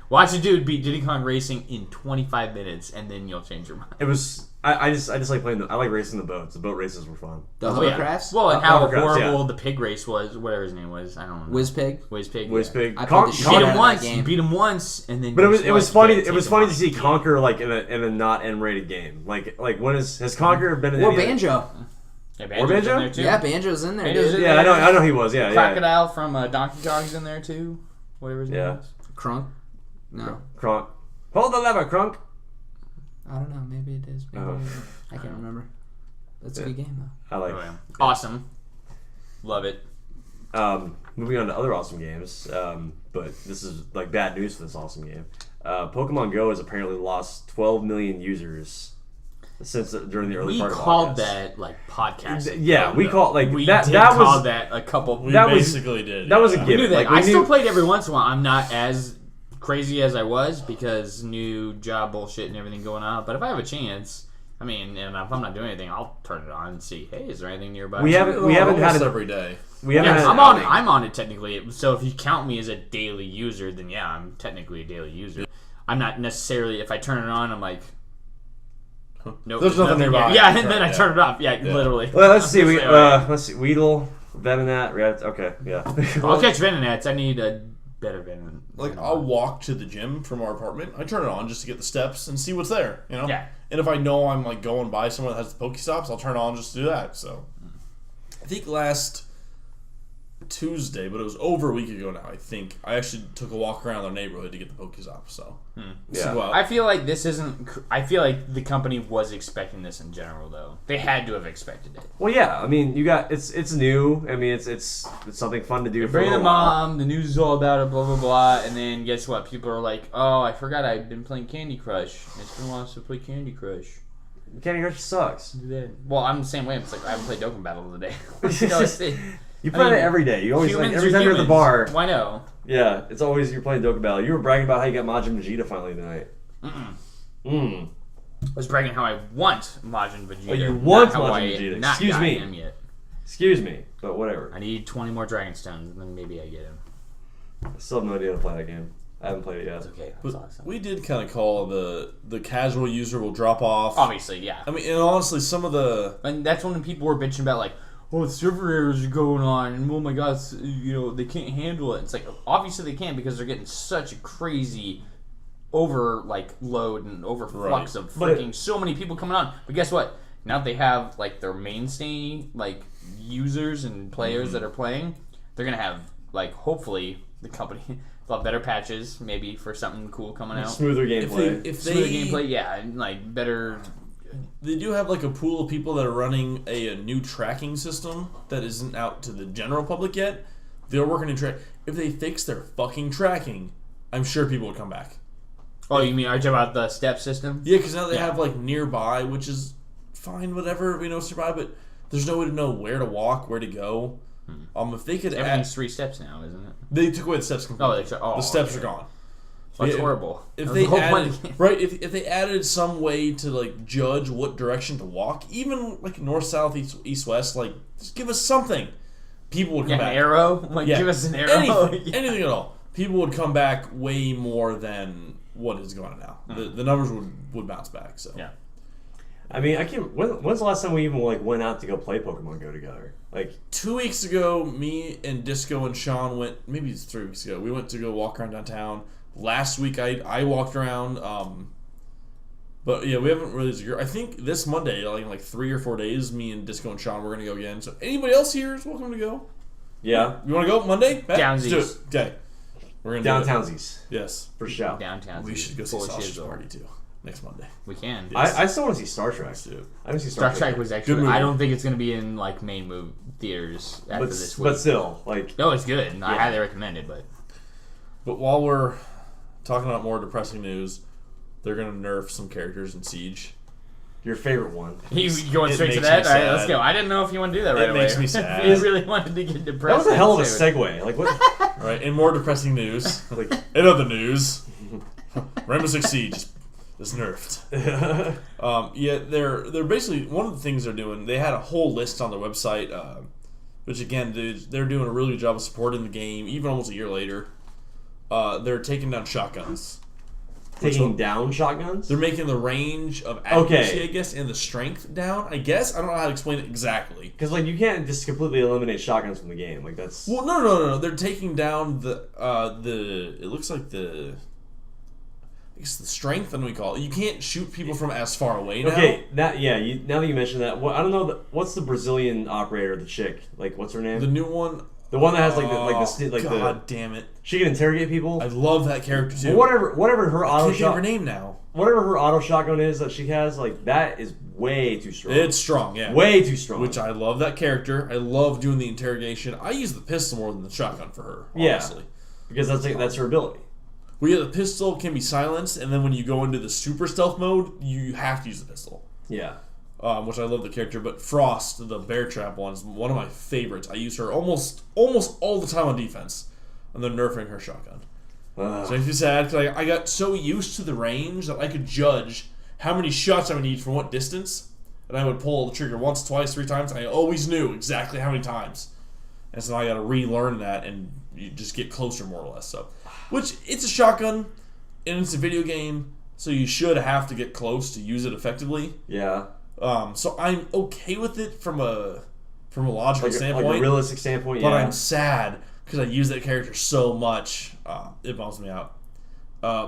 Watch a dude beat Diddy Kong Racing in 25 minutes, and then you'll change your mind. It was. I just like playing. I like racing the boats. The boat races were fun. The hovercrafts. Well, and how Hovercrafts, horrible the pig race was. Whatever his name was, I don't know. Whizpig. Whizpig. I played the shit out of that game. Beat him once, and then. But it was funny. It was funny to see Conker like in a not M-rated game. Like when has Conker been in? Or Banjo. Yeah, Banjo's in there too. Yeah, Banjo's in there. Banjo's Dude. in Yeah, there. I know he was. Yeah, Crocodile from Donkey Kong's in there too. Whatever his name was. Crunk. No. Crunk. Hold the lever, Crunk. I don't know. Maybe it is. Maybe it isn't. I can't remember. That's a good game though. I like. Awesome. Love it. Moving on to other awesome games, but this is like bad news for this awesome game. Pokemon Go has apparently lost 12 million users since during the early part of August. We called that like podcasting. Yeah, we called like we that. Did That call was that a couple. We that basically did. That was a We given. knew that. Like, I still played every once in a while. I'm not as crazy as I was because new job bullshit and everything going on. But if I have a chance, I mean, and if I'm not doing anything, I'll turn it on and see. Hey, is there anything nearby? We haven't had it every day. We haven't had I'm on it technically. So if you count me as a daily user, then yeah, I'm technically a daily user. I'm not necessarily. If I turn it on, I'm like. Nope, There's nothing nearby. Yeah, and then I turn it off. Yeah, literally. Well, let's see. Let's see. Weedle, Venonat, okay, yeah. I'll catch Venonats. I need a better Venonat. Like, I'll walk to the gym from our apartment. I turn it on just to get the steps and see what's there, you know? Yeah. And if I know I'm, like, going by somewhere that has the Pokestops, I'll turn it on just to do that, so. I think last Tuesday, but it was over a week ago now, I think. I actually took a walk around our neighborhood to get the Pokestop, so. Yeah. I feel like this isn't... I feel like the company was expecting this in general, though. They had to have expected it. Well, yeah. I mean, you got it's new. I mean, it's something fun to do. Bring the mom. The news is all about it. Blah blah blah. And then guess what? People are like, "Oh, I forgot I've been playing Candy Crush. It's been a while since I played Candy Crush." Candy Crush sucks. Well, I'm the same way. It's like I haven't played Dokkan Battle today. You know, you play it every day. You always like every time you're at the bar. Why no? Yeah, it's always you're playing Dokkan Battle. You were bragging about how you got Majin Vegeta finally tonight. I was bragging how I want Majin Vegeta. Oh, you want not how Majin Vegeta? Not Excuse got me. Him yet. Excuse me, but whatever. I need 20 more Dragon Stones, and then maybe I get him. I still have no idea how to play that game. I haven't played it yet. It's okay. But awesome. we did kind of call the casual user will drop off. Obviously, yeah. I mean, and honestly, some of the... And that's when people were bitching about, like, oh, the server errors are going on, and oh my god, you know, they can't handle it. It's like, obviously they can because they're getting such a crazy load and overflux of freaking so many people coming on. But guess what? Now that they have, like, their mainstay, like, users and players that are playing, they're going to have, like, hopefully, the company... They'll have better patches, maybe, for something cool coming out. Smoother gameplay. Smoother gameplay, yeah, and, like, better... They do have like a pool of people that are running a new tracking system that isn't out to the general public yet. They're working to track. If they fix their fucking tracking, I'm sure people would come back. Oh, you mean are you talking about the step system? Yeah, because now they have like nearby, which is fine, whatever. We know it's nearby, but there's no way to know where to walk, where to go. If they could, everything's 3 steps now, isn't it? They took away the steps completely. The steps are gone. That's horrible. If they added, if they added some way to like judge what direction to walk, even like north, south, east, west, like just give us something, people would come back. An arrow, give us an arrow. Anything at all. People would come back way more than what is going on now. The numbers would bounce back. So yeah. I mean, I can't. When's the last time we even like went out to go play Pokemon Go together? Like 2 weeks ago, me and Disco and Sean went. Maybe it's 3 weeks ago. We went to go walk around downtown. Last week, I walked around But yeah, we haven't really. I think this Monday, like in like 3 or 4 days, me and Disco and Sean, we're gonna go again. So anybody else here is welcome to go. Yeah. You want to go Monday? Matt? Downsies. Let's do it. Okay. We're gonna do it. Downtownsies. Yes. For sure. Downtown. We should go see Sausage Party too next Monday. We can. I still want to see Star Trek. Let's do it. I haven't seen Star Trek yet. was Good actually. movie. I don't think it's going to be in like main movie theaters after this week. But still, like. No, it's good. And I highly recommend it. But while we're talking about more depressing news, they're gonna nerf some characters in Siege. Your favorite one. You going It straight to makes that? me All right, let's sad. go. I didn't know if you want to do that right It away. makes me sad. You really wanted to get depressed. That was a hell of a into it. segue. Like what? All right. In more depressing news, Like. in other news, Rainbow Six Siege is nerfed. Yeah, they're basically one of the things they're doing. They had a whole list on their website, which again, they're doing a really good job of supporting the game, even almost a year later. They're taking down shotguns. Taking down shotguns? They're making the range of accuracy, Okay. I guess, and the strength down. I guess I don't know how to explain it exactly. Because like you can't just completely eliminate shotguns from the game. Like that's. Well, no. They're taking down the. It looks like the. I guess the strength, and we call it. You can't shoot people from as far away now. Okay, now that you mentioned that, I don't know. What's the Brazilian operator, the chick? Like, what's her name? The new one. The one that has God damn it! she can interrogate people. I love that character too. But whatever her I auto can't think of her shot, name now. whatever her auto shotgun is that she has, like that is way too strong. It's strong, yeah. way too strong. Which I love that character. I love doing the interrogation. I use the pistol more than the shotgun for her. Honestly. because that's her ability. Well, yeah, the pistol can be silenced, and then when you go into the super stealth mode, you have to use the pistol. Yeah. Which I love the character. But Frost, the bear trap one, is one of my favorites. I use her almost all the time on defense, and they're nerfing her shotgun. So it makes me sad because I got so used to the range that I could judge how many shots I would need from what distance, and I would pull the trigger once, twice, 3 times. And I always knew exactly how many times, and so now I got to relearn that and you just get closer more or less. So, which it's a shotgun, and it's a video game, so you should have to get close to use it effectively. Yeah. So I'm okay with it from a logical standpoint, like a realistic standpoint. but Yeah. I'm sad because I use that character so much. It bums me out.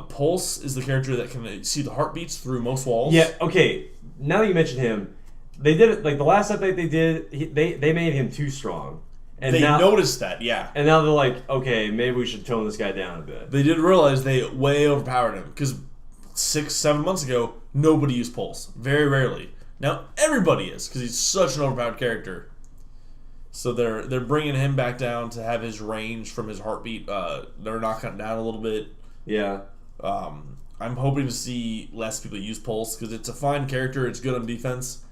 Pulse is the character that can see the heartbeats through most walls. Yeah. Okay. Now that you mention him, they did it like the last update they did. They made him too strong, and they now, noticed that. Yeah, and now they're like, okay, maybe we should tone this guy down a bit. they did realize they way overpowered him because 6-7 months ago nobody used Pulse. Very rarely. Now everybody is because he's such an overpowered character. So they're bringing him back down to have his range from his heartbeat. They're knocking it down a little bit. Yeah. I'm hoping to see less people use Pulse because it's a fine character. It's good on defense.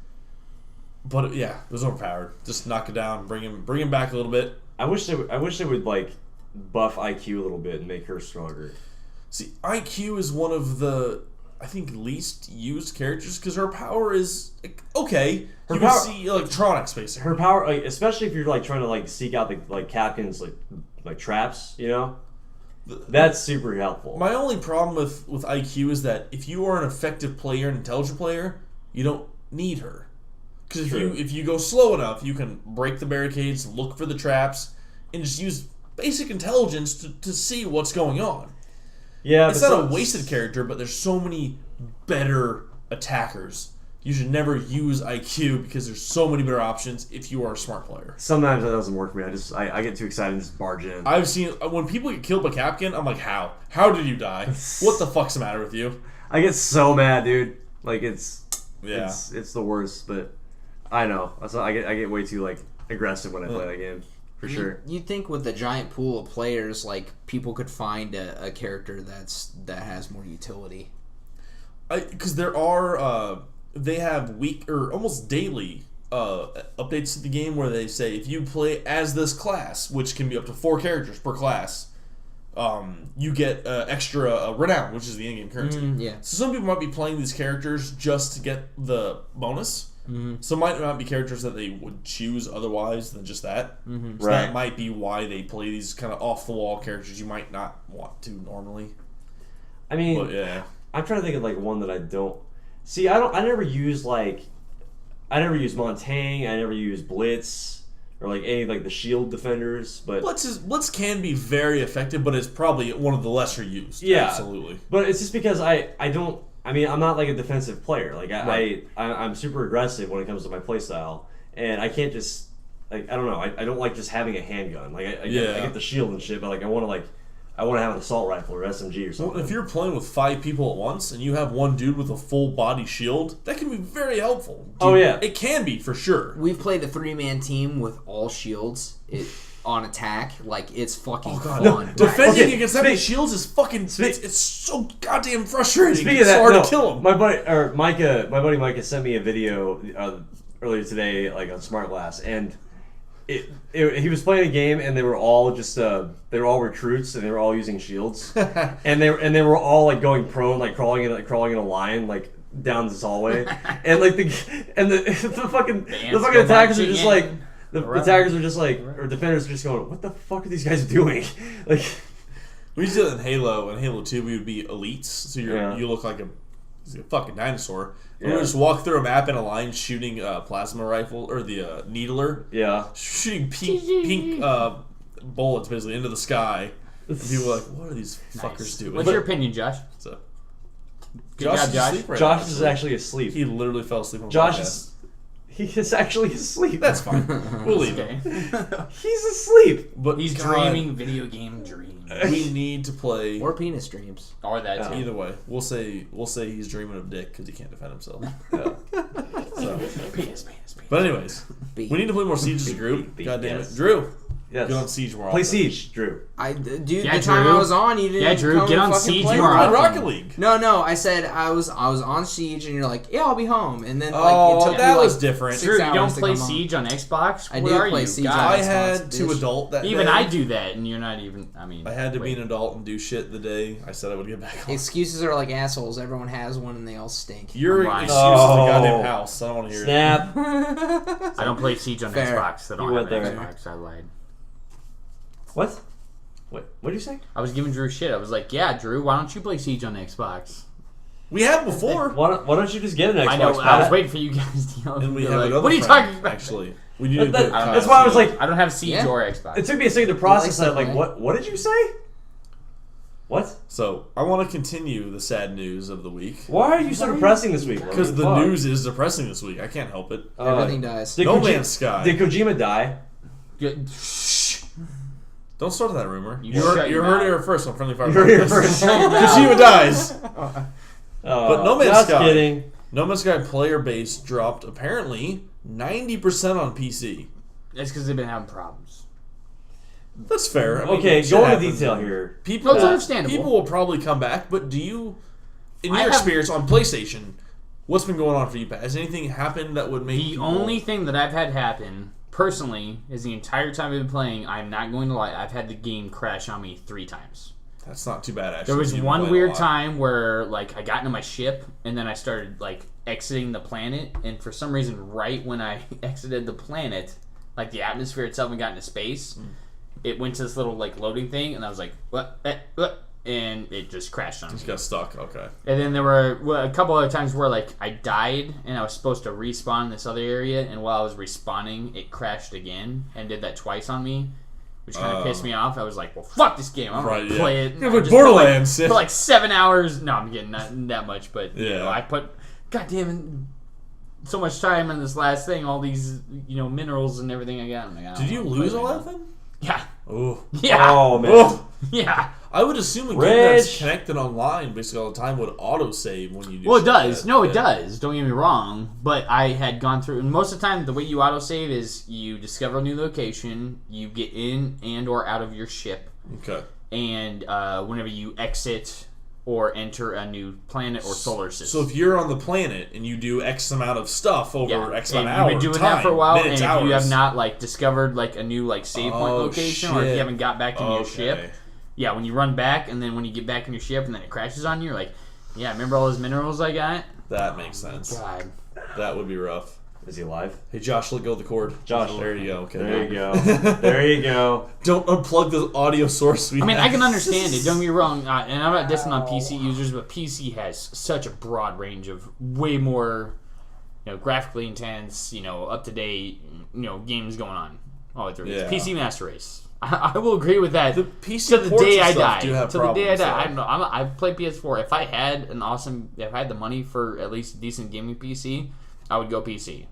But yeah, it was overpowered. Just knock it down, bring him back a little bit. I wish they would like buff IQ a little bit and make her stronger. See, IQ is one of the I think least used characters because her power is okay. Her You power- can see electronics basically. Her power, like, especially if you're like trying to like seek out the like Capkin's like traps, you know, that's super helpful. My only problem with IQ is that if you are an effective player, an intelligent player, you don't need her. Because if you go slow enough, you can break the barricades, look for the traps, and just use basic intelligence to see what's going on. Yeah, It's not a wasted character, but there's so many better attackers. You should never use IQ because there's so many better options if you are a smart player. Sometimes that doesn't work for me. I get too excited and just barge in. I've seen when people get killed by Capkin, I'm like, how? How did you die? What the fuck's the matter with you? I get so mad, dude. Like it's Yeah. it's the worst. But I know. So I get way too like aggressive when I play that game. For sure. You'd think with the giant pool of players, like people could find a character that has more utility. Because there are they have week or almost daily updates to the game where they say if you play as this class, which can be up to 4 characters per class, you get extra renown, which is the in-game currency. Yeah. So some people might be playing these characters just to get the bonus. Some might not be characters that they would choose otherwise than just that. So Right. that might be why they play these kind of off-the-wall characters you might not want to normally. I mean, But yeah. I'm trying to think of like one that I don't see. I never use Montaigne. I never use Blitz or like any like the shield defenders. But Blitz can be very effective, but it's probably one of the lesser used. Yeah. Absolutely. But it's just because I don't I mean, I'm not like a defensive player. Like I'm super aggressive when it comes to my playstyle, and I can't just like I don't know. I don't like just having a handgun. Like I get the shield and shit, but like I want to have an assault rifle or SMG or something. Well, if you're playing with 5 people at once and you have one dude with a full body shield, that can be very helpful. Oh yeah, it can be for sure. We've played a 3-man team with all shields. On attack, like it's fucking fun. No, defending Okay, against enemy shields is fucking. It's so goddamn frustrating. Speaking It's of that, hard to kill him. My buddy Micah sent me a video earlier today, like on Smart Glass, and he was playing a game, and they were all just they were all recruits, and they were all using shields, and they were all like going prone, like crawling in a line, like down this hallway, and like the fucking attackers are just like. The attackers are just like, or defenders are just going, what the fuck are these guys doing? Like, we used to do it in Halo. In Halo 2, we would be elites, so you look like a fucking dinosaur. And we would just walk through a map in a line shooting plasma rifle, or the needler. Yeah. Shooting pink bullets, basically, into the sky. And people are like, what are these fuckers doing? What's your opinion, Josh? So, Good job, Josh. asleep right Josh now. is actually asleep. He literally fell asleep on the Josh podcast. He is actually asleep. That's fine. We'll leave him. He's asleep. But He's dreaming video game dreams. We need to play. Or penis dreams. Or that too. Either way, we'll say he's dreaming of dick because he can't defend himself. So. Penis. But anyways, we need to play more Siege as a group. God damn it, Drew. Yes. Get on Siege more Play often. Siege, Drew. Dude, Yeah, the time Drew. I was on, you didn't. Yeah, Drew, come get on fucking Siege play more with me. often. Rocket League. No, I said I was on Siege, and you're like, yeah, I'll be home, and then like Oh, it took that me, was like, different. 6 Drew, you hours don't to play come home. Siege on Xbox? I What do are play you, Siege God? on I Xbox, had to bitch. adult that Even day. I do that, and you're not even. I mean, I had to be an adult and do shit the day I said I would get back home. Excuses are like assholes. Everyone has one, and they all stink. Your Right. excuse is the Oh. goddamn house. I don't want to hear it. Snap. I don't play Siege on Fair. Xbox. I don't You have went an there. Xbox. I lied. What? What did you say? I was giving Drew shit. I was like, yeah, Drew, why don't you play Siege on Xbox? We have before. Why don't you just get an Xbox? I know. Pat? I was waiting for you guys to yell. And we You're have like, another what are you friend, talking about? Actually, we need to That- put that's why I was like, I don't have Siege Yeah. or Xbox. it took me a second to process likes that. Like, to what did you say? What? So I want to continue the sad news of the week Why are you so depressing this week? because Logan? the Fuck. news is depressing this week. I can't help it. Everything dies. Did No Koji- Man's Sky. Did Kojima die? Shh. Don't start that rumor. You You shut heard your it mouth. here first on Friendly Fire. You heard it here Podcast. first. Kojima dies. But No Man's just Sky. kidding. No Man's Sky player base dropped apparently 90% on PC. It's because they've been having problems. That's fair. I mean, Okay, shit go into happens. detail here. People, No, it's understandable. People will probably come back, but do you, in I your have- experience on PlayStation, what's been going on for you, Pat? Has anything happened that would make The people... only thing that I've had happen, personally, is the entire time I've been playing, I'm not going to lie, I've had the game crash on me 3 times. That's not too bad, actually. There was You've one played a weird lot. time where, like, I got into my ship, and then I started, like, exiting the planet, and for some reason, right when I exited the planet, like, the atmosphere itself and got into space, it went to this little, like, loading thing, and I was like, what? And it just crashed on me. Just got stuck, okay. And then there were a couple other times where, like, I died, and I was supposed to respawn in this other area, and while I was respawning, it crashed again, and did that twice on me, which kind of pissed me off. I was like, well, fuck this game. I'm Right, going to yeah. play it. Yeah, I but just Borderlands, Put like 7 hours. No, I'm getting not that much, but, you Yeah. know, I put, goddamn it, so much time in this last thing, all these, you know, minerals and everything I got. I'm like, I don't Did you wanna lose play all right that now. then? Yeah. Oh. Yeah. Oh man. Oh. Yeah. I would assume a game that's Rich. connected online basically all the time would autosave when you do Well, it shit does. like that. No, it Yeah. does. Don't get me wrong. But I had gone through, and most of the time, the way you autosave is you discover a new location, you get in and or out of your ship, Okay. and whenever you exit or enter a new planet or solar So system. if you're on the planet and you do X amount of stuff over X amount of hours, you've been doing time, that for a while, minutes, and if hours, you have not like discovered like a new like save point Oh, location, or if shit. you haven't got back in your Okay. ship, yeah, when you run back, and then when you get back in your ship, and then it crashes on you, you're like, yeah, remember all those minerals I got? That makes sense. God. That would be rough. Is he alive? Hey, Josh, let go of the cord. Josh. There you go. Okay. There you go. There you go. Don't unplug the audio source. I mean, I can understand it. Don't get me wrong, and I'm not dissing on PC users, but PC has such a broad range of way more, you know, graphically intense, you know, up to date, you know, games going on all the way through. Yeah. It's PC Master Race. I will agree with that. The PC to the ports day and I stuff die. do have To the day I problems, die. I though. don't know. I play PS4. If I had the money for at least a decent gaming PC, I would go PC.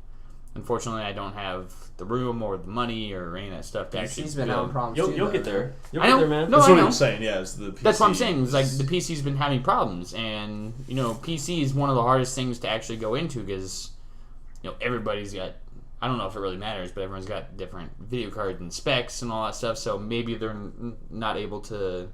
Unfortunately, I don't have the room or the money or any of that stuff to actually. PC's been having problems You'll too. get though. there. You'll I get know. there, man. No, That's I what know. I'm saying. Yeah, is the PC. That's what I'm saying. It's like the PC's been having problems, and PC is one of the hardest things to actually go into because everybody's got. I don't know if it really matters, but everyone's got different video cards and specs and all that stuff. So maybe they're not able to.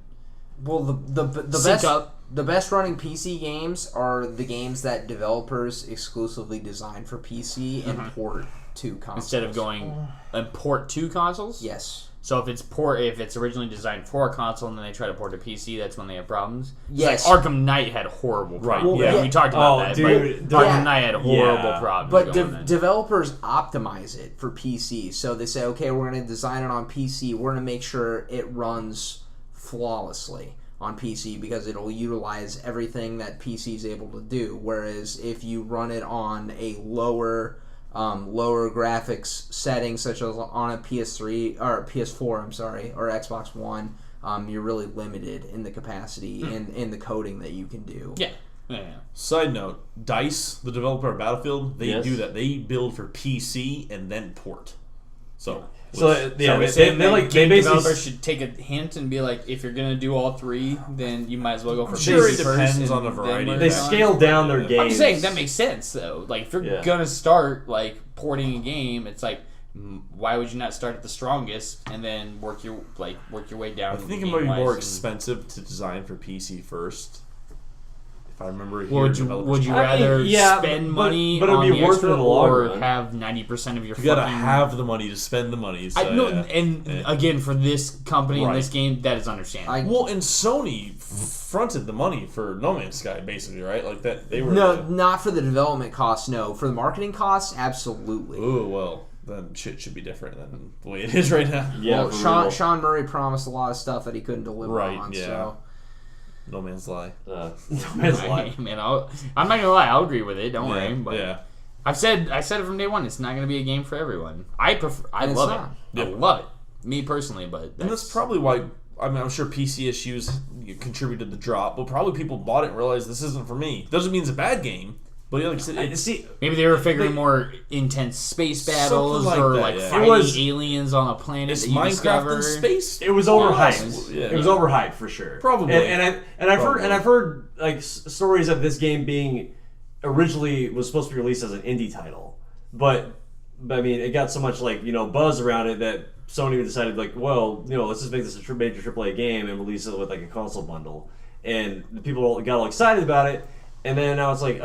Well, the sync best up. the best running PC games are the games that developers exclusively design for PC and port to consoles Instead of going and port to consoles. Yes. So if it's originally designed for a console and then they try to port to PC, that's when they have problems. It's Yes. like Arkham Knight had horrible problems. Right, yeah. We talked about that. dude, but Arkham yeah. Knight had horrible Yeah. problems. But going then. developers optimize it for PC. So they say, okay, we're going to design it on PC. We're going to make sure it runs flawlessly on PC because it'll utilize everything that PC is able to do. Whereas if you run it on a lower graphics setting, such as on a PS3 or PS4, or Xbox One, you're really limited in the capacity and in the coding that you can do. Yeah. Side note: DICE, the developer of Battlefield, they Yes. do that. They build for PC and then port. So yeah, So they game basically developers should take a hint and be like, if you're gonna do all three, then you might as well go for sure PC it first depends and on the then variety work of they on- scale down their I'm games. I'm saying that makes sense though. Like if you're Yeah. gonna start like porting a game, it's like why would you not start at the strongest and then work your way down? I think it might be more expensive to design for PC first. If I remember, Would you rather yeah, spend but- money but it'd on be the worth extra it in the long or run. have 90% of your You gotta fucking have the money to spend the money. So, I know, yeah. and Yeah. again for this company and Right. this game, that is understandable. Well, and Sony fronted the money for No Man's Sky, basically, right? Like that, they were. No, not for the development costs. No, for the marketing costs, absolutely. Oh well, then shit should be different than the way it is right now. Yeah, Well, for real. Sean Murray promised a lot of stuff that he couldn't deliver Right, on. yeah. So No Man's Lie. Man's Life. Man, I'm not gonna lie, I'll agree with it. Don't worry. Yeah, But yeah. I said it from day one. It's not gonna be a game for everyone. I And it's love not. it. I love it. Me personally, but And that's probably why. I mean, I'm sure PC issues contributed to the drop, but probably people bought it and realized this isn't for me. Doesn't mean it's a bad game, but like I said, it's maybe they were figuring more intense space battles Something like or that, like yeah. fighting It was- aliens on a planet it's that you Minecraft discover. in space. It was overhyped. Yeah. It was overhyped for sure. Probably. I've heard like stories of this game being originally was supposed to be released as an indie title, but I mean it got so much buzz around it that Sony decided let's just make this a major AAA game and release it with like a console bundle, and the people got all excited about it. And then now it's like,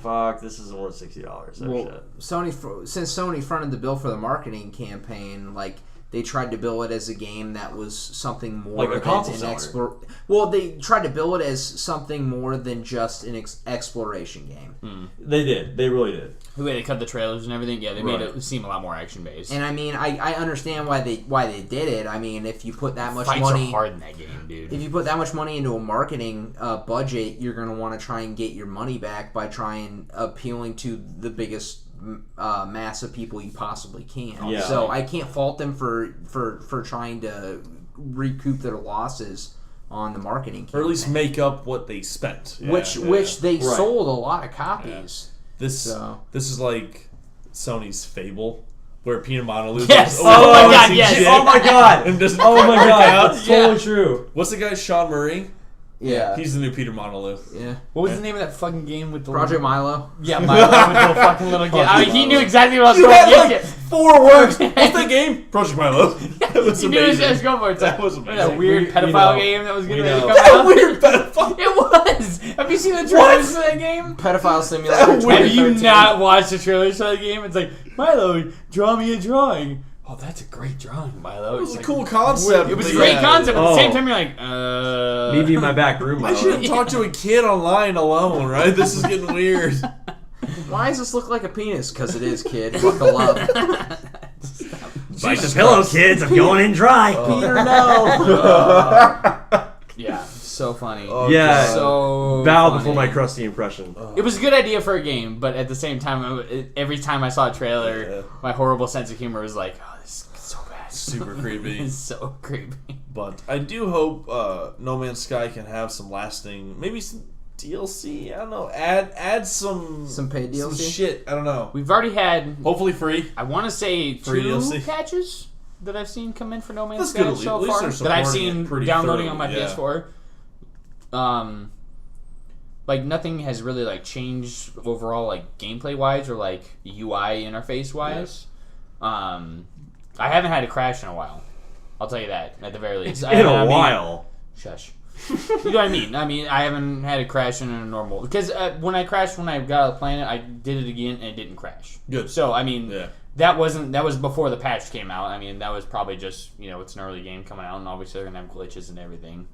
fuck, this isn't worth $60. well, since Sony fronted the bill for the marketing campaign, like they tried to bill it as a game that was something more Like a than console an seller. Well, they tried to bill it as something more than just an exploration game. They did. They really did. The way they cut the trailers and everything, yeah, they made Right. it seem a lot more action based. And I mean, I understand why they did it. I mean, if you put that much Fights money, are hard in that game, dude. if you put that much money into a marketing budget, you're going to want to try and get your money back by trying appealing to the biggest mass of people you possibly can. Yeah. So I can't fault them for trying to recoup their losses on the marketing campaign. Or at least make up what they spent. which they Right. sold a lot of copies. This is like Sony's Fable, where Peter Monolith Yes! is Oh my overpromising God, yes! shit Oh my god! and doesn't Oh my work god! out. That's totally true. What's the guy, Sean Murray? Yeah. He's the new Peter Monolith. Yeah. What was the name of that fucking game with the Project Milo. Yeah, my little fucking little kid. I mean, he knew exactly what I was You going had to like get. 4 words. What's that game? Project Milo. That was He knew what amazing. I was going for. It's That like, was that amazing. weird We pedophile know. game that was We getting ready to know. come That out. weird pedophile. It was. Have you seen the trailers for that game? Pedophile Simulator. That weird- Have you 2013. not watched the trailers for that game? It's like, Milo, draw me a drawing. Oh, that's a great drawing, Milo. It was It's a like, cool concept. It was a but great yeah. concept. At the Oh. same time, you're like, Meet me in my back room. I shouldn't talk to a kid online alone, right? This is getting weird. Why does this look like a penis? Because it is, kid. Buckle up. Bite the pillow, kids. I'm going in dry. Peter, no. Yeah, so funny. Yeah. So Bow funny. before my crusty impression. It was a good idea for a game, but at the same time, every time I saw a trailer, Yeah. my horrible sense of humor was like, oh, this is so bad. Super creepy. It's so creepy. But I do hope No Man's Sky can have some lasting, maybe some DLC. I don't know. Add some paid DLC? some shit. I don't know. We've already had, Hopefully free. I want to say, Free 2 DLC. patches that I've seen come in for No Man's That's Sky good, at so least far. they're That I've supporting seen it pretty downloading on thoroughly, my yeah. PS4. Like nothing has really like changed overall, like gameplay wise or like UI interface wise. I haven't had a crash in a while. I'll tell you that at the very least. In a while. Shush. You know what I mean? I mean, I haven't had a crash in a normal because when I crashed when I got on the planet, I did it again and it didn't crash. Good. So I mean, Yeah. that was before the patch came out. I mean, that was probably just it's an early game coming out, and obviously they're gonna have glitches and everything.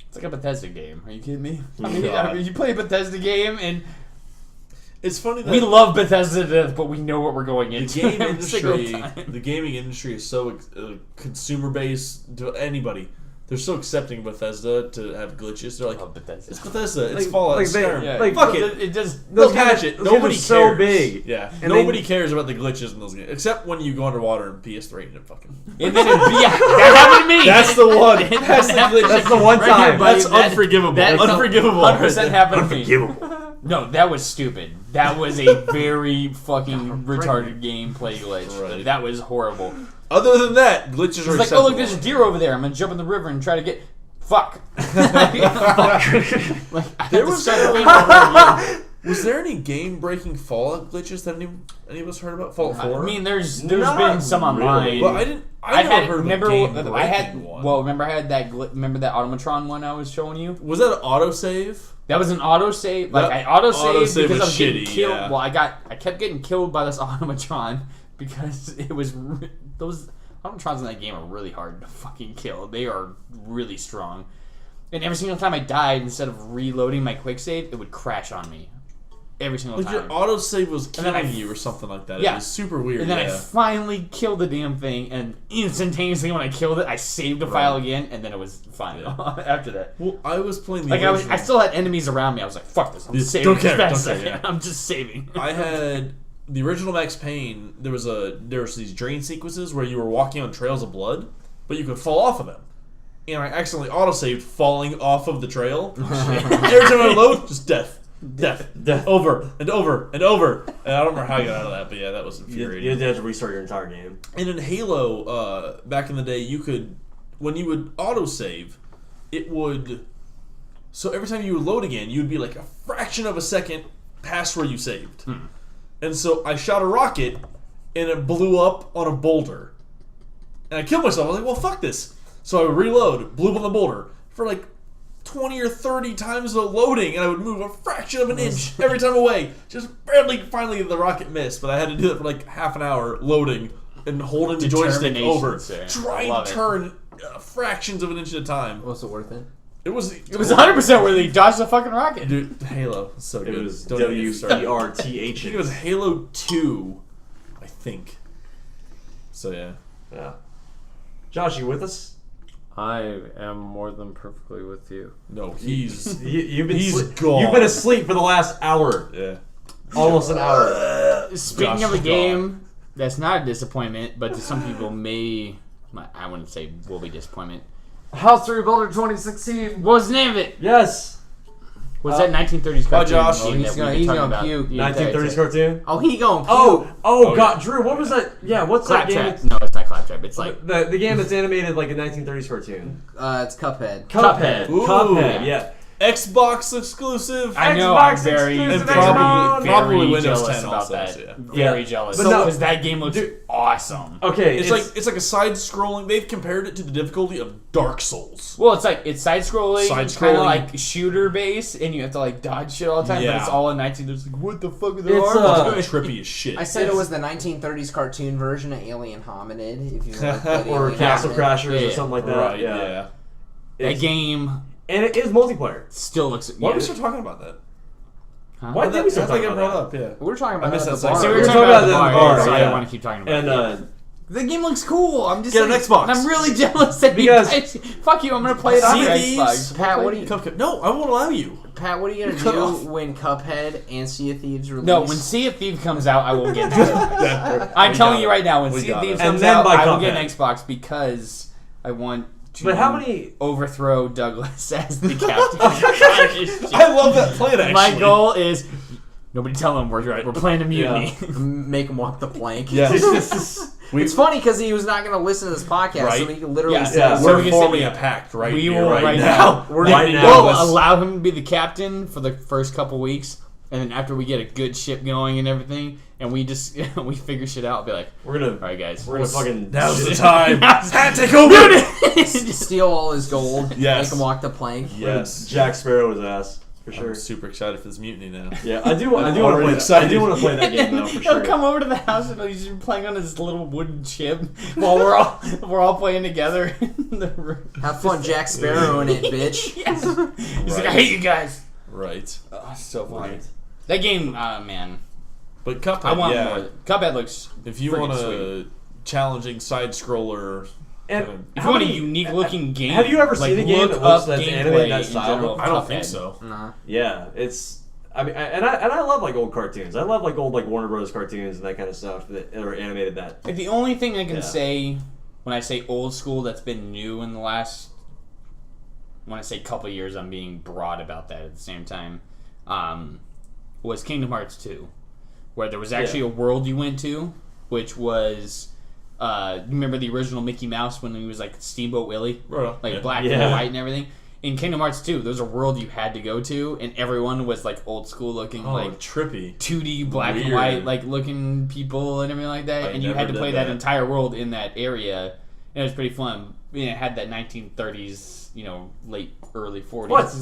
It's like a Bethesda game. Are you kidding me? I mean, you play a Bethesda game, and It's funny that we love Bethesda to death, but we know what we're going the into. game every single industry, time. the gaming industry is so consumer based to anybody. They're so accepting of Bethesda to have glitches. They're like, Love Bethesda. it's Bethesda, it's Like- Fallout, like it's they- Skyrim. Yeah, like, Fuck it. It just They'll Those patch games- it. those games Nobody are so cares. big. Yeah, And nobody they- cares about the glitches in those games, except when you go underwater in PS3 and it fucking. and then that happened to me. That's the one. That's the glitch. That's the one Right here, time. buddy. That's unforgivable. That's Unforgivable. 100% happened to me. Unforgivable. No, that was stupid. That was a very fucking retarded gameplay glitch. Right. That was horrible. Other than that, glitches It's are like, acceptable. oh look, there's a deer over there. I'm gonna jump in the river and try to get. Fuck. Like, I There had to was- start the game over again. Was there any game-breaking Fallout glitches that any of us heard about? Fallout 4? I mean, there's Not been some online. really. but I never heard of remember a game-breaking I had one. well remember I had that remember that automatron one I was showing you. Was that an autosave? That was an autosave. Like That I autosaved autosave because I was was getting shitty, killed. yeah. Well, I kept getting killed by this automatron because it was those automatrons in that game are really hard to fucking kill. They are really strong. And every single time I died, instead of reloading my quick save, it would crash on me. Every single Like your time. autosave was then I- killing you or something like that. Yeah. It was super weird. And then I yeah. finally killed the damn thing, and instantaneously when I killed it, I saved the file again, and then it was fine after that. Well, I was playing the Like original. I still had enemies around me. I was like, "Fuck this! I'm Don't saving care, as fast don't as I care, can. I'm just saving." I had the original Max Payne. There was these drain sequences where you were walking on trails of blood, but you could fall off of them. And I accidentally autosaved falling off of the trail. Every time I load, just death. Over and over and over. And I don't remember how I got out of that, but yeah, that was infuriating. You had to restart your entire game. And in Halo, back in the day, you could, when you would autosave, it would, so every time you would load again, you'd be like a fraction of a second past where you saved. And so I shot a rocket, and it blew up on a boulder. And I killed myself. I was like, well, fuck this. So I would reload, blew up on the boulder, for like 20 or 30 times the loading, and I would move a fraction of an inch every time away. Just barely, finally, the rocket missed, but I had to do that for like half an hour, loading and holding the joystick Determination, over, sir. trying Love to it. turn fractions of an inch at a time. Was it worth it? It was 100% where they dodged the fucking rocket. Dude, Halo, so It good. was Don't even get me started. I WERTH. think it was Halo 2, I think. So yeah. Yeah. Josh, you with us? I am more than perfectly with you. No, he's You've been He's sleep- gone. You've been asleep for the last hour. yeah. Almost an hour. Speaking Josh of a is game that's not a disappointment, but to some people I wouldn't say will be disappointment. House Rebuilder 2016. What was the name of it? Yes. Was that 1930s cartoon? Josh. that He's we gonna- were he's talking gonna about? puke. Yeah, 1930s cartoon. Oh, he going puke. Oh, God, yeah. Drew, what was that? Yeah, what's that game? Claptrap. No, it's not Claptrap. It's like The game that's animated like a 1930s cartoon. It's Cuphead. Cuphead. Ooh. Cuphead, yeah. Xbox exclusive. I know. Xbox I'm very, exclusive very, Xbox. very Probably Windows jealous 10 about also, that. yeah. Very Yeah. jealous. But no- Because that game looks Dude- awesome. Okay, It's like a side-scrolling. They've compared it to the difficulty of Dark Souls. Well, it's side-scrolling, kind Side-scrolling. of like shooter-based, and you have to like dodge shit all the time. But Yeah. it's all in 19. There's like, what the fuck are the It's, arms? It's trippy as shit. I said it was the 1930s cartoon version of Alien Hominid. If you ever played or Alien Castle Hominid. Crashers or Yeah. something like that. right, Yeah. yeah. That It's- game And it is multiplayer. still looks. Why yeah. did we start talking about that? Huh? Why did we start That's like talking I brought about up, yeah. We were talking about I missed that at that the bar. So we We were were talking about talking the about bar, the so I bar, didn't yeah. want to keep talking about And it. The game looks cool. I'm just Get an like, Xbox. I'm really jealous that Because- you guys. Fuck you. I'm gonna play it on Sea the of Thieves. Xbox. Pat, what do you? No, I won't allow you. Pat, what are you Cut gonna off. do when Cuphead and Sea of Thieves release? No, when Sea of Thieves comes out, I will get an Xbox. I'm telling you right now, when We Sea of got Thieves it. comes And then out, buy I will get Cuphead. an Xbox because I want to But how many? overthrow Douglas as the captain. I love that plan. Actually, My goal is nobody tell him we're playing a mutiny. make him walk the plank. Yes. It's funny because he was not going to listen to this podcast, Right. so he can literally Yeah. say, Yeah. "We're So we We're can forming say- a pact right we here, will right right now. now. We're Right getting now. We'll Douglas. allow him to be the captain for the first couple weeks, and then after we get a good ship going and everything, and we just we figure shit out, be like, We're gonna. all right, guys, We're gonna fucking. Now's the time. Now's- Pat, take over. steal all his gold, Yes. make him walk the plank." Yes. Jack Sparrow his ass for I'm sure. super excited for this mutiny now. Yeah, I do want to already play. excited. I do want to play that game though for He'll sure. come over to the house and he's playing on his little wooden ship while we're all playing together in the room. Have fun, Jack Sparrow in it, bitch. Yes. He's like, Right. I hate you guys. Right. Oh, so funny. That game, man. But Cuphead, I want yeah. more. Cuphead looks. If you freaking want a sweet. challenging side scroller, And If how you want a many- unique looking game, have you ever like, seen a game look that looks up that's gameplay animated that in style? general of I don't think Cuphead. so. Nah. Yeah, it's. I mean, and I love like old cartoons. I love like old like Warner Bros. Cartoons and that kind of stuff that are animated. That Like the only thing I can Yeah. say when I say old school that's been new in the last, when I say couple years, I'm being broad about that at the same time, was Kingdom Hearts 2, where there was actually a world you went to, which was. You remember the original Mickey Mouse when he was like Steamboat Willie, Right on. like Yeah. black Yeah. and white and everything. In Kingdom Hearts 2, there was a world you had to go to, and everyone was like old school looking, Oh, like trippy. 2D black and Weird. white, like looking people and everything like that. I And you had never to did play that that. entire world in that area. And it was pretty fun. It had that 1930s, late early 40s. What?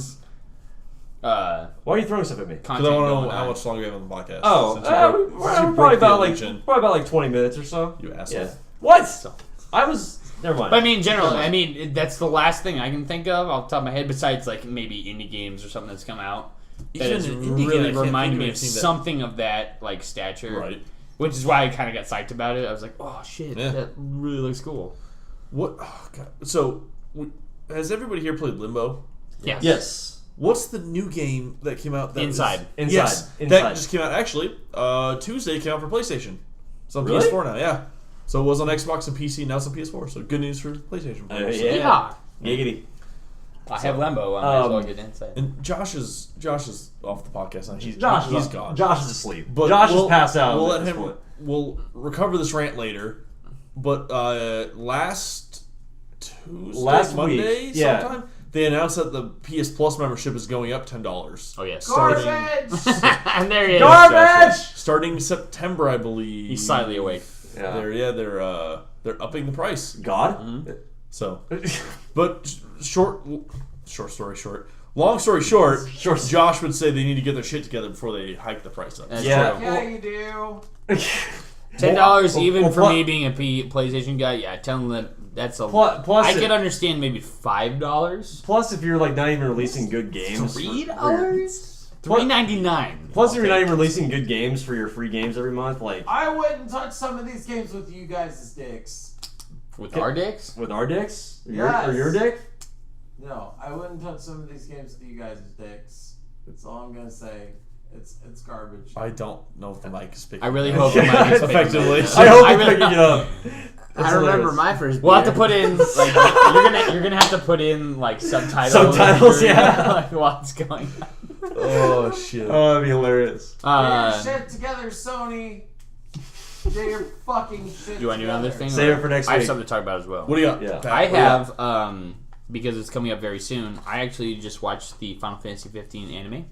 Why Why are you throwing stuff at me? Because content I want to going know how on. much longer we have on the podcast. Oh, Since we're probably about like 20 minutes or so. You asshole. Yeah. What? So- I was. Never mind. But I mean, generally, that's the last thing I can think of off the top of my head, besides like maybe indie games or something that's come out. That Even has an indie game, I really can't reminded think me of of anything that- something of that like stature. Right. Which is why I kind of got psyched about it. I was like, oh shit, Yeah. that really looks cool. What? Oh, God. So, has everybody here played Limbo? Yes. yes. What's the new game that came out? That Inside. Inside. Yes, Inside. that just came out. Actually, Tuesday came out for PlayStation. It's on Really? PS4 now. Yeah. So it was on Xbox and PC. Now it's on PS4. So good news for PlayStation. players. Yeah. Giggity. I have Lembo. I might as well get inside. And Josh is off the podcast now. He's Josh gone. Josh is asleep. But Josh we'll- is passed out. We'll at let this him. point. We'll recover this rant later. But last Tuesday, Last Monday, week, yeah. sometime they announced that the PS Plus membership is going up $10. Oh yes. Garbage! And there he is. Garbage! Starting September, I believe. He's slightly awake. Yeah. They're upping the price. God. So, but short story short. Long story short, Sure. Josh would say they need to get their shit together before they hike the price up. That's Yeah. true. Yeah, you do. $10 even well, for plus- me being a PlayStation guy. Yeah, tell them that that's a. Plus, I could understand maybe $5. plus, if you're like not even releasing good games, $3.99. plus if you're not even releasing good games for your free games every month, like I wouldn't touch some of these games with you guys' dicks. With our dicks? with our dicks, Yes. or your dick. No, I wouldn't touch some of these games with you guys' dicks. That's all I'm gonna say. It's garbage. I don't know if the mic is picking. I really up. hope the mic is Effectively. I hope I you're really- picking it up. I remember my first. We'll have to beer. put in like you're gonna have to put in like subtitles. Subtitles, yeah. Like while it's going on. Oh shit. Oh, that'd be hilarious. Get your shit together, Sony. Get your fucking shit Do I do another together. thing? Save or- it for next I have week. something to talk about as well. What do you got? Yeah. Pat? I What do you got? have, because it's coming up very soon, I actually just watched the Final Fantasy 15 anime.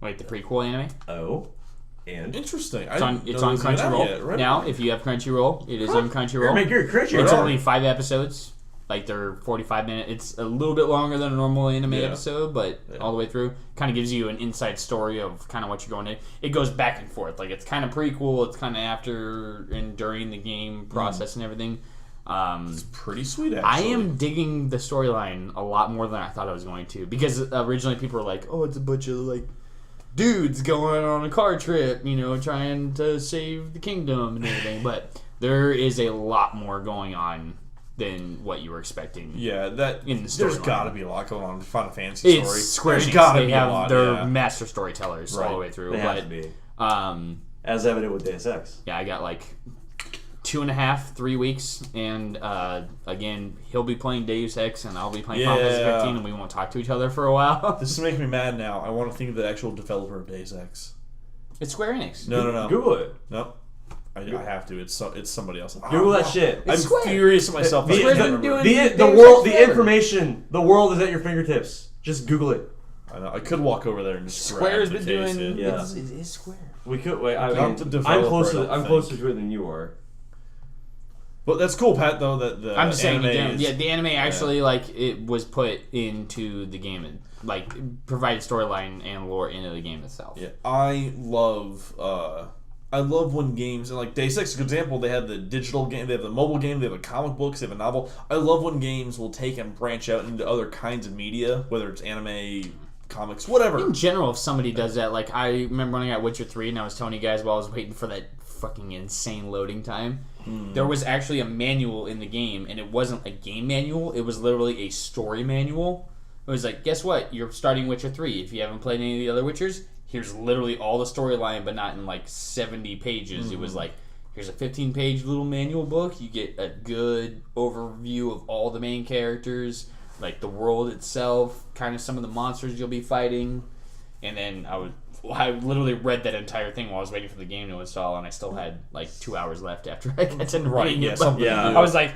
Like the prequel anime. Oh, and Interesting. It's on Crunchyroll. Now, if you have Crunchyroll, it is on Crunchyroll. make your Crunchyroll. It's only 5 episodes. Like they're 45 minutes. It's a little bit longer than a normal anime Yeah. episode, but all the way through, kind of gives you an inside story of kind of what you're going to. It goes back and forth. Like it's kind of prequel. It's kind of after and during the game process and everything. pretty sweet. Actually, I am digging the storyline a lot more than I thought I was going to, because originally people were like, "Oh, it's a bunch of like dudes going on a car trip, trying to save the kingdom and everything." But There is a lot more going on than what you were expecting. Yeah, that in the there's storyline. got to be a lot going on in Final Fantasy It's story. Square There's Enix. got to They be have a lot. they're Yeah. master storytellers all the Right. way through. They but have to be. As evident with Deus Ex. Yeah, I got like 2.5, 3 weeks, and again, he'll be playing Deus Ex, and I'll be playing Final Fantasy 15, and we won't talk to each other for a while. This is making me mad now. I want to think of the actual developer of Deus Ex. It's Square Enix. No. Google it. No. I have to. It's somebody else. Google that shit. I'm Square. furious at myself. that I Square's can't been remember. doing- The world, the information, the world is at your fingertips. Just Google it. I know. I could walk over there and just Square's grab been the case, doing. Yeah. It's Square. We could wait. Not the I'm developer, closer. I don't I'm think. closer to it than you are. But that's cool, Pat. Though that the I'm just saying, anime is, yeah, the anime actually like it was put into the game, and like provided storyline and lore into the game itself. Yeah, I love when games, and like Deus Ex, for example, they have the digital game, they have the mobile game, they have a comic books, they have a novel. I love when games will take and branch out into other kinds of media, whether it's anime, comics, whatever. In general, if somebody does that, like I remember when I got Witcher 3, and I was telling you guys while I was waiting for that fucking insane loading time, there was actually a manual in the game, and it wasn't a game manual, it was literally a story manual. It was like, guess what? You're starting Witcher 3. If you haven't played any of the other Witchers, here's literally all the storyline, but not in like 70 pages. It was like, here's a 15-page little manual book. You get a good overview of all the main characters, like the world itself, kind of some of the monsters you'll be fighting. And then I literally read that entire thing while I was waiting for the game to install, and I still had like 2 hours left after I got done reading it. But I was like,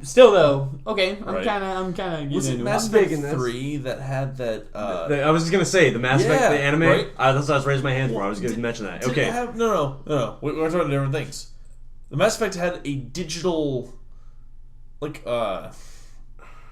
still though, okay, I'm kind of getting Was it into Mass it. Effect 3 that had that? I was just gonna say the Mass Effect, the anime. right? That's what I was raising my hand for. I was gonna mention that. Did Okay. it have, no. We're talking about different things. The Mass Effect had a digital, like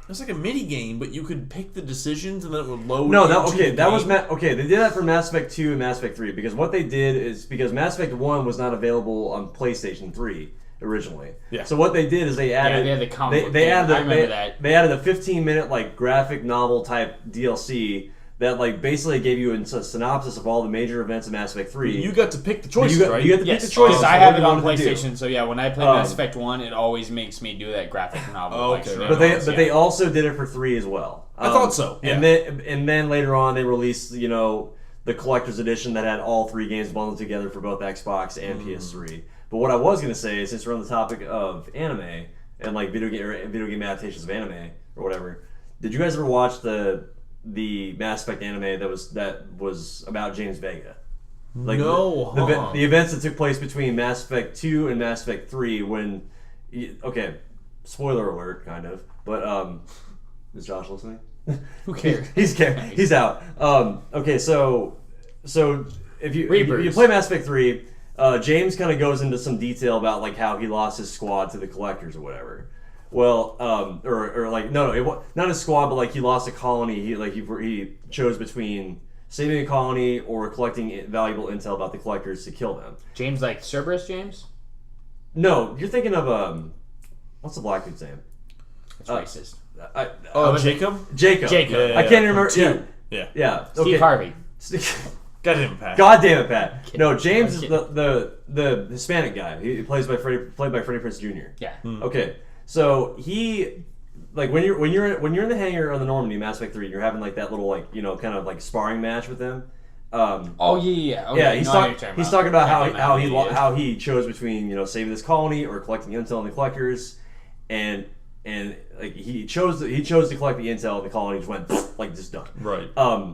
it was like a mini game, but you could pick the decisions and then it would load. No, into the that was game. okay. They did that for Mass Effect 2 and Mass Effect 3 because what they did is because Mass Effect 1 was not available on PlayStation 3 originally. Yeah. So what they did is they added they had the comic book they game. added I remember that. They added a 15-minute like graphic novel type DLC that like basically gave you a synopsis of all the major events of Mass Effect 3. You got to pick the choices, You got right? to pick Yes, the choices. because I of have what it you on wanted to do. PlayStation, so yeah, when I play Mass Effect 1, it always makes me do that graphic novel. Oh, okay, right. But they also did it for 3 as well. I thought so. Yeah. And then later on they released the collector's edition that had all 3 games bundled together for both Xbox and PS3. But what I was gonna say is since we're on the topic of anime and like video game adaptations of anime or whatever, did you guys ever watch the Mass Effect anime that was about James Vega? Like No, the events that took place between Mass Effect 2 and Mass Effect 3 when okay, spoiler alert kind of, but is Josh listening? Who cares? He's out. Okay, so if you Rebirth. play Mass Effect 3, James kind of goes into some detail about like how he lost his squad to the Collectors or whatever. Well, or like no, not his squad, but like he lost a colony. He chose between saving a colony or collecting valuable intel about the Collectors to kill them. James, like Cerberus James? No, you're thinking of what's the black dude's name? It's racist. Jacob? Jacob. Jacob. I can't remember. Two. Yeah. Yeah. Steve Okay. Harvey. Got him, Pat. God damn it, Pat. No, James I'm is kidding. the Hispanic guy. He played by Freddie Prinze Jr. Yeah. Okay, so he like when you're in the hangar on the Normandy, Mass Effect 3, you're having like that little like kind of like sparring match with him. Oh yeah. Okay. Yeah, he's No, I know what you're talking about Yeah. how he chose between saving this colony or collecting intel on the Collectors, and like he chose to collect the intel, and the colony just went like just done. Right.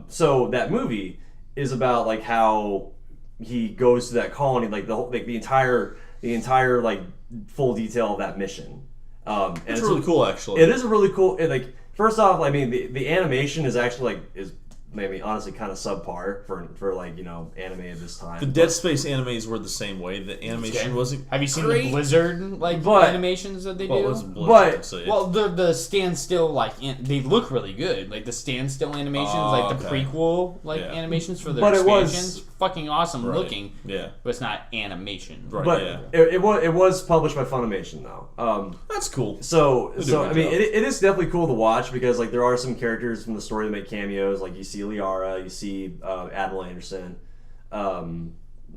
So that movie is about like how he goes to that colony, like the entire like full detail of that mission. And It's really cool, actually. It is a really cool. First off, I mean the animation is actually is maybe honestly kind of subpar for like anime at this time. The Dead Space animes were the same way. The animation wasn't. Have you seen great. the Blizzard But- animations that they Well, it do? wasn't Blizzard, But- I'd say. Well, the standstill they look really good. Like the standstill animations, like the okay. prequel Yeah. animations for the But it was- expansions, fucking awesome Right. looking. Yeah. But it's not animation. Right. But yeah. it was published by Funimation though. That's cool. So They do a I good mean, job. it is definitely cool to watch because like there are some characters from the story that make cameos. Like you see Liara, you see Admiral Anderson. I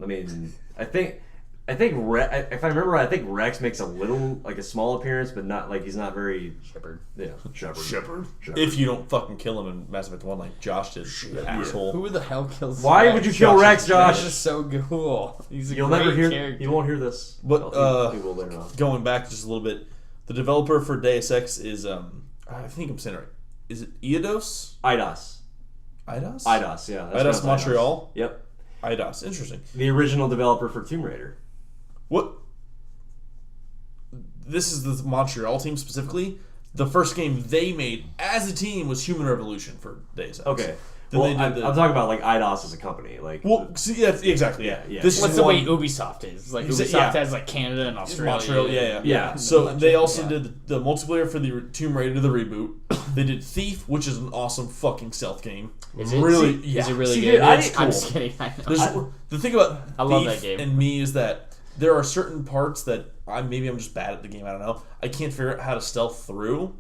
mean, I think I think if I remember right, I think Rex makes a small appearance, but not like he's not very Shepard. Yeah, Shepard. Shepard. If you don't fucking kill him in Mass Effect 1 like Josh did, the asshole. Who the hell kills Why Rex? would you kill Rex, Josh? That is so cool. He's a You'll great never hear. character. You won't hear this. But you will later on. going back just a little bit, the developer for Deus Ex is I think I'm saying it right. Is it Eidos? Eidos. Eidos? Eidos, yeah. Eidos Montreal? Yep. Eidos. Interesting. The original developer for Tomb Raider. What? This is the Montreal team specifically. The first game they made as a team was Human Revolution for Deus Ex. Okay. Then Well, they did I'm talking about like Eidos as a company. Like, well, see, yeah, exactly, yeah. Yeah. This What's is the one, way Ubisoft is? Like Is it- Ubisoft yeah. has like Canada and Australia. Montreal, yeah. Yeah. So they also Yeah. did the multiplayer for the Tomb Raider, the reboot. They did Thief, which is an awesome fucking stealth game. Is it? Really? Is Yeah. it really See, good? dude, I I'm didn't- just kidding. I know. There's, the thing about I love Thief that game. and me is that there are certain parts that I'm just bad at the game. I don't know. I can't figure out how to stealth through,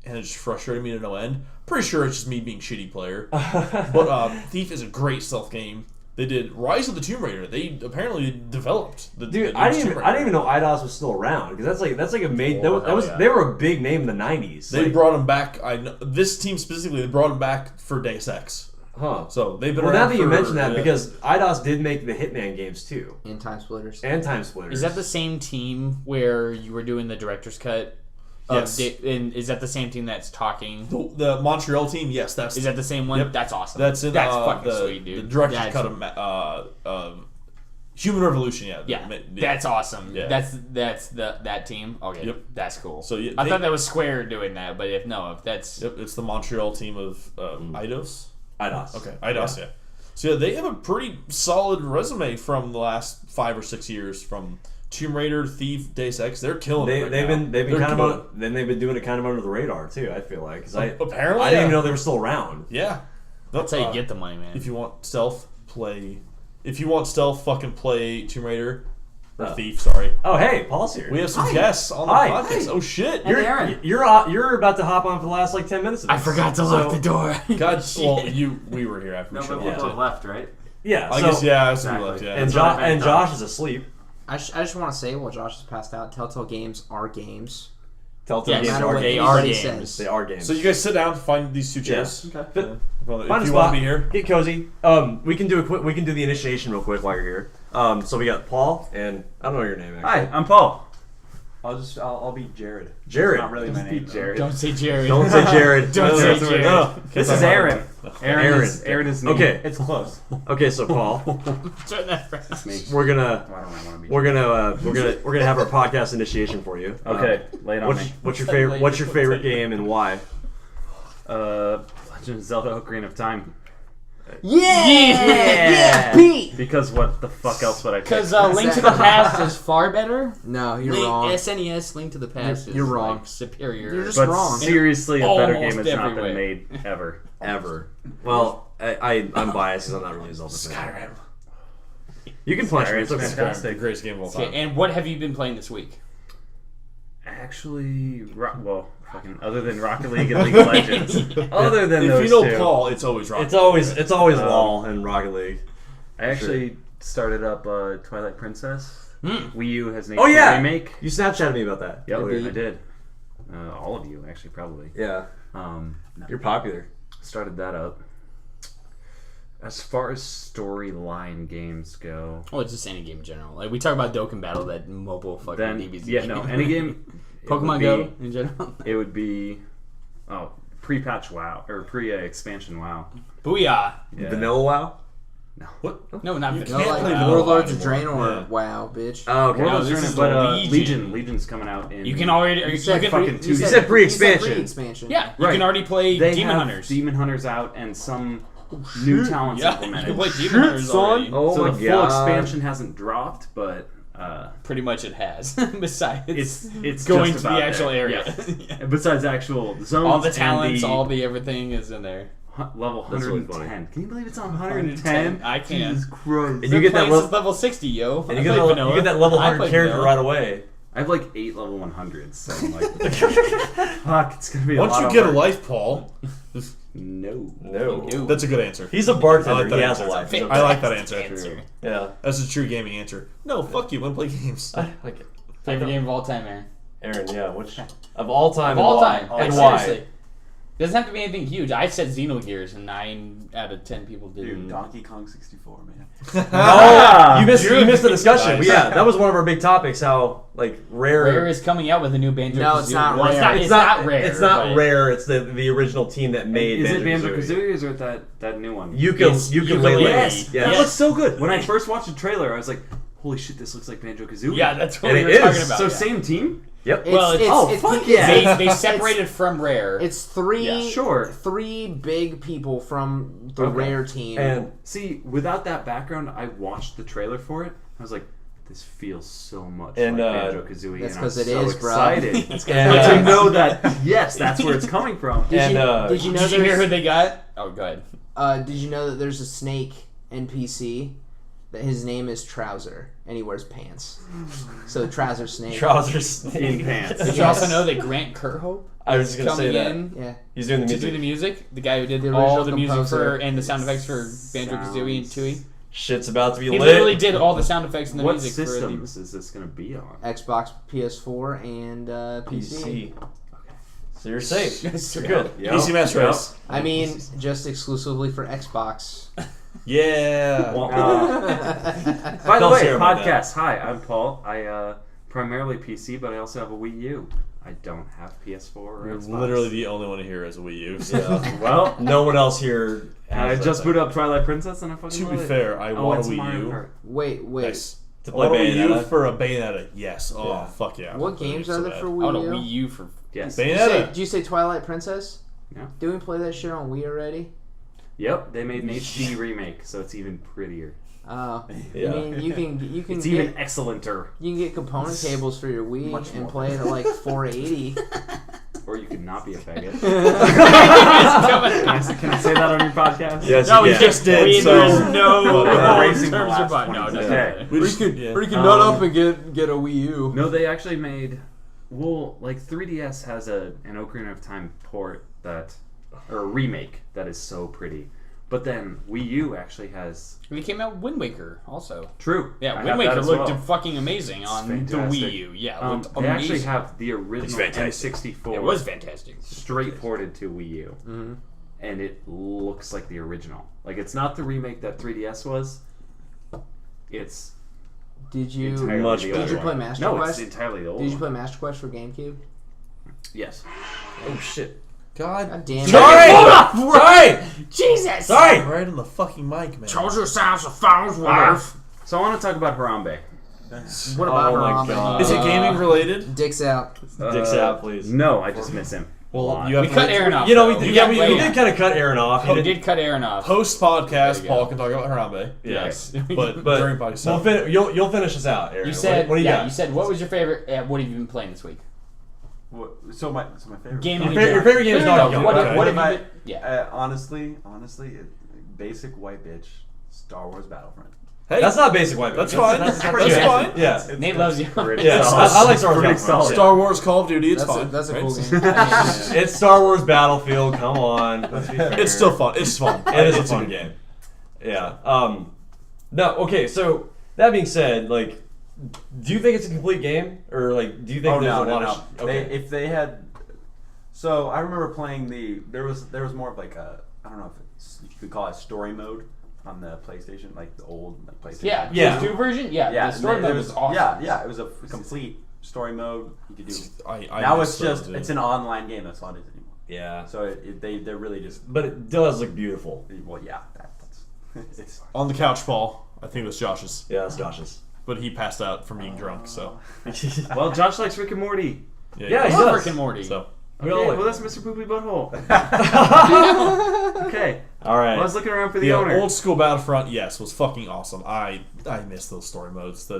and it just frustrated me to no end. Pretty sure it's just me being shitty player. But Thief is a great stealth game. They did Rise of the Tomb Raider. They apparently developed the dude, the I newest didn't Tomb even Raider. know Eidos was still around because that's like a main. Oh, that was hell yeah. they were a big name in the '90s. They Like, brought him back. I know this team specifically. They brought him back for Deus Ex. huh? So they've been Well, around now that you for, mention that, yeah. because Eidos did make the Hitman games too, In Time Splitters. and Time Splitters. Is that the same team where you were doing the director's cut? Yes. And is that the same team that's talking? the Montreal team? Yes, that's Is that the same one? Yep. That's awesome. that's in That's fucking the, sweet, dude. The director's That's- cut of Human Revolution. Yeah, Yeah, that's awesome. Yeah. That's that team. Okay, Yep. that's cool. So, yeah, I they- thought that was Square doing that, but if that's Yep, it's the Montreal team of Eidos. Eidos? Okay, Eidos. Yeah. So yeah, they have a pretty solid resume from the last 5 or 6 years. From Tomb Raider, Thief, Deus Ex, they're killing it. They've been They're kind good. of then they've been doing it kind of under the radar too. I feel like 'cause Apparently, I didn't yeah. even know they were still around. Yeah, that's how you get the money, man. If you want stealth, play. If you want stealth, fucking play Tomb Raider or Oh. Thief. Sorry, Oh, hey, Paul's here. we have some Hi. guests on the Hi. podcast. Hi. Oh shit! Aaron. You're about to hop on for the last like 10 minutes. Of I this. forgot to lock So- the door. God, well, we were here after No, we but showed people up. have left, right? Yeah, I so- guess yeah, I was Exactly. left. Yeah, And, That's what I meant, Josh is asleep. I just want to say, while Josh is passed out, Telltale Games are games. Telltale Yes, games matter are what they games. are anybody games. says. They are games. So you guys sit down, find these two chairs. Okay. Fit- If Find a you spot. want to be here, Get cozy. We can do We can do the initiation real quick while you're here. So we got Paul and I don't know your name actually. Hi, I'm Paul. I'll be Jared. Jared. It's not really my name. Jared. Don't say Jared. Don't say Jared. Don't No, say that's- Jared. no. This is Aaron. Aaron. Aaron is me. Okay. It's close. Okay, so Paul, Turn that first. It's me. we're gonna Why don't I want to be? we're gonna have our podcast initiation for you. Okay, lay it on What's me. your favorite What's your favorite game and why? Legend of Zelda: Ocarina of Time. Yeah! Pete! Because what the fuck else would I pick? Because Link to the Past is far better. No, you're wrong. SNES Link to the Past You're is wrong. like, superior. You're just But wrong. seriously, a better Almost game has not every been way. made ever. Ever. Well, I'm biased because I'm not really a Zelda fan. Skyrim. You can punch me. It's It's okay. fantastic. The greatest game of all Okay, time. and what have you been playing this week? Actually, fucking other than Rocket League and League of Legends. Other than If those you know two, Paul, it's always Rocket. It's always LOL and Rocket League. I actually started up Twilight Princess. Wii U has an Oh, yeah! remake. You Snapchatted me about that. Yep, earlier. I did. All of you, actually, probably. Yeah, you're popular. Started that up. As far as storyline games go, Oh, it's just any game in general. Like we talk about Dokkan Battle, that mobile fucking then DBZ. yeah, no, any game. Pokemon Go in general. It would be pre-patch WoW or pre-expansion WoW. Booyah! Yeah. Vanilla WoW. What? No, not You Vanilla. can't play WoW. Vanilla Warlords of anymore. Draenor. Yeah. Wow, bitch. Oh, okay. World of this is Draenor, but Legion. Legion's coming out in. You can already. You You said can, fucking you You said pre-expansion. Pre-expansion. Yeah, you Right. can already play They Demon have Hunters. Demon Hunters out and some new talents Yeah, you implemented. can play Demon Hunters already. Oh so my the full god. expansion hasn't dropped, but Pretty much it has. Besides, it's going just to the about actual there. area. Yeah. And besides actual zones, All the and talents, the all the everything is in there. level That's really 110. funny. Can you believe it's on 110? I can. Jesus Christ. And you get that Playing level. since level 60, yo. And I you played get vanilla. that level I 100 played character vanilla. right away. I have like 8 level 100s, so I'm like, fuck, it's gonna be a Once lot you of get a work. life, Paul. No. No. That's a good answer. He's a bartender. I like that He has a answer. life. I like that answer. Yeah. That's a true gaming answer. No, fuck you. Want to play games? I like it. Favorite game of all time, Aaron. Aaron, yeah. Which of all time? Of all time. And Like, why? seriously. Doesn't have to be anything huge. I said Xenogears, and 9 out of 10 people didn't. Dude, Donkey Kong 64, man. Oh, you missed the discussion. Nice. Yeah, that was one of our big topics. How like Rare is coming out with a new Banjo. No, it's not Well, Rare. It's not rare. It's not but- rare. It's the original team that made. Is it Banjo-Kazooie. Banjo-Kazooie or is it that new one? Ukulele. Yes. Yes. That looks so good. When I first watched the trailer, I was like, holy shit, this looks like Banjo-Kazooie. Yeah, that's what And we it were is. talking about. So yeah. same team? Yep. It's They separated from Rare. It's three. Yeah, sure. Three big people from the Rare team. And See, without that background, I watched the trailer for it. I was like, this feels so much And, like Banjo-Kazooie. that's and 'cause I'm it so is, bro. excited. And, But to know that, yes, that's where it's coming from. did you know Did you hear there's- who they got? Oh, go ahead. Did you know that there's a snake NPC that his name is Trouser and he wears pants? So Trouser Snake. trousers. In pants. Did you also know that Grant Kirkhope I was is just gonna say coming that. in Yeah. He's doing the to music. do the music? The guy who did The all original the music composer. for and the sound effects for Banjo-Kazooie and Tooie. Shit's about to be He lit. literally did all the sound effects and the What music for systems is this going to be on? Xbox, PS4, and PC. PC. So you're safe. the. You're good. Yep. PC Master Yep. Race. I mean, just exclusively for Xbox. Yeah. By the Don't way, share about podcast. Hi, I'm Paul. I primarily PC, but I also have a Wii U. I don't have PS4 or You're Xbox. literally the only one here as a Wii U. So. Yeah. Well, No one else here. I has just that booted up Twilight Princess and I fucking To be love it. fair, I want a it's Wii Mario U. Kart. Wait. Nice. to I play want a Wii U Bayonetta. for a Bayonetta. Yes. Oh, Yeah. fuck yeah. What games So are there bad. for I Wii want a U? Wii U for. Yes. Bayonetta. Did you say Twilight Princess? Yeah. Did we play that shit on Wii already? Yep, they made an HD remake, so it's even prettier. Oh, Yeah. I mean, you can It's get even excellenter. you can get component cables for your Wii Much and more. play it at like 480. Or you could not be a faggot. Coming. Can I say that on your podcast? Yes, No, you we can. just did. We- There's so- no But, erasing the terms last of bond. No, 20 no, seconds. no. We just, yeah. Or you can nut up and get a Wii U. No, they actually made. Well, like 3DS has an Ocarina of Time port that, or a remake that is so pretty. But then Wii U actually has. They came out Wind Waker also. True. Yeah, I Wind have that Waker as looked well. fucking amazing on the fantastic. Wii U. Yeah, it looked They actually amazing. have the original fantastic. N64. It was fantastic. straight ported to Wii U, and it looks like the original. Like it's not the remake that 3DS was. It's Did you entirely Much the better. old Did you play one. Master No, Quest? it's entirely the old. Did you one. play Master Quest for GameCube? Yes. Oh shit. God damn it! Sorry. Jesus! Sorry. Right on the fucking mic, man. yourselves a phone's worth. So I want to talk about Harambe. What about Oh my Harambe? God. Is it gaming related? Dicks out. Dicks out, please. No, I just miss him. Well, you have We cut Aaron off. You know, though. we got did Aaron. kind of cut Aaron off. We did cut Aaron off. Post There podcast, you Paul go. can talk about Harambe. Yes. But But during podcast, we'll you'll finish us out, Aaron. You said, what do you yeah, got? you said, what was your favorite? What have you been playing this week? So my favorite Gaming. Your favorite game is No, Donkey no, Kong. what, Okay. what have you been? Yeah. honestly, basic white bitch, Star Wars Battlefront. hey, That's not basic white. That's fine. That's pretty good. fine. Yeah. Nate loves you. Yeah, I like Star Wars. Pretty Battlefront. solid. Star Wars, Call of Duty. It's That's fine. that's a right? cool game. I mean, It's Star Wars Battlefield. Come on. Let's be fair. It's still fun. It's fun. It is a It's fun good game. Yeah. No. Okay. So that being said, like, do you think it's a complete game, or like, do you think there's a lot of? Okay. If they had, so I remember playing there was more of like a, I don't know if you could call it story mode on the PlayStation, like the old like PlayStation. Yeah. Yeah. PS2 version? Yeah. yeah. The story and mode it was awesome. Yeah, it was a complete story mode. You could do. I Now miss it's those, just dude. it's an online game. That's all it is anymore. Yeah. So they're really just But it does look beautiful. well yeah that's it's on the couch, Paul. I think it was Josh's, Yeah, that's Josh's. but he passed out from being drunk. So Well, Josh likes Rick and Morty. Yeah, I he love does. Rick and Morty. So We Okay, all like well that's Mr. Poopy Butthole. Okay. All right. I was looking around for the The owner. old school Battlefront, yes, was fucking awesome. I miss those story modes.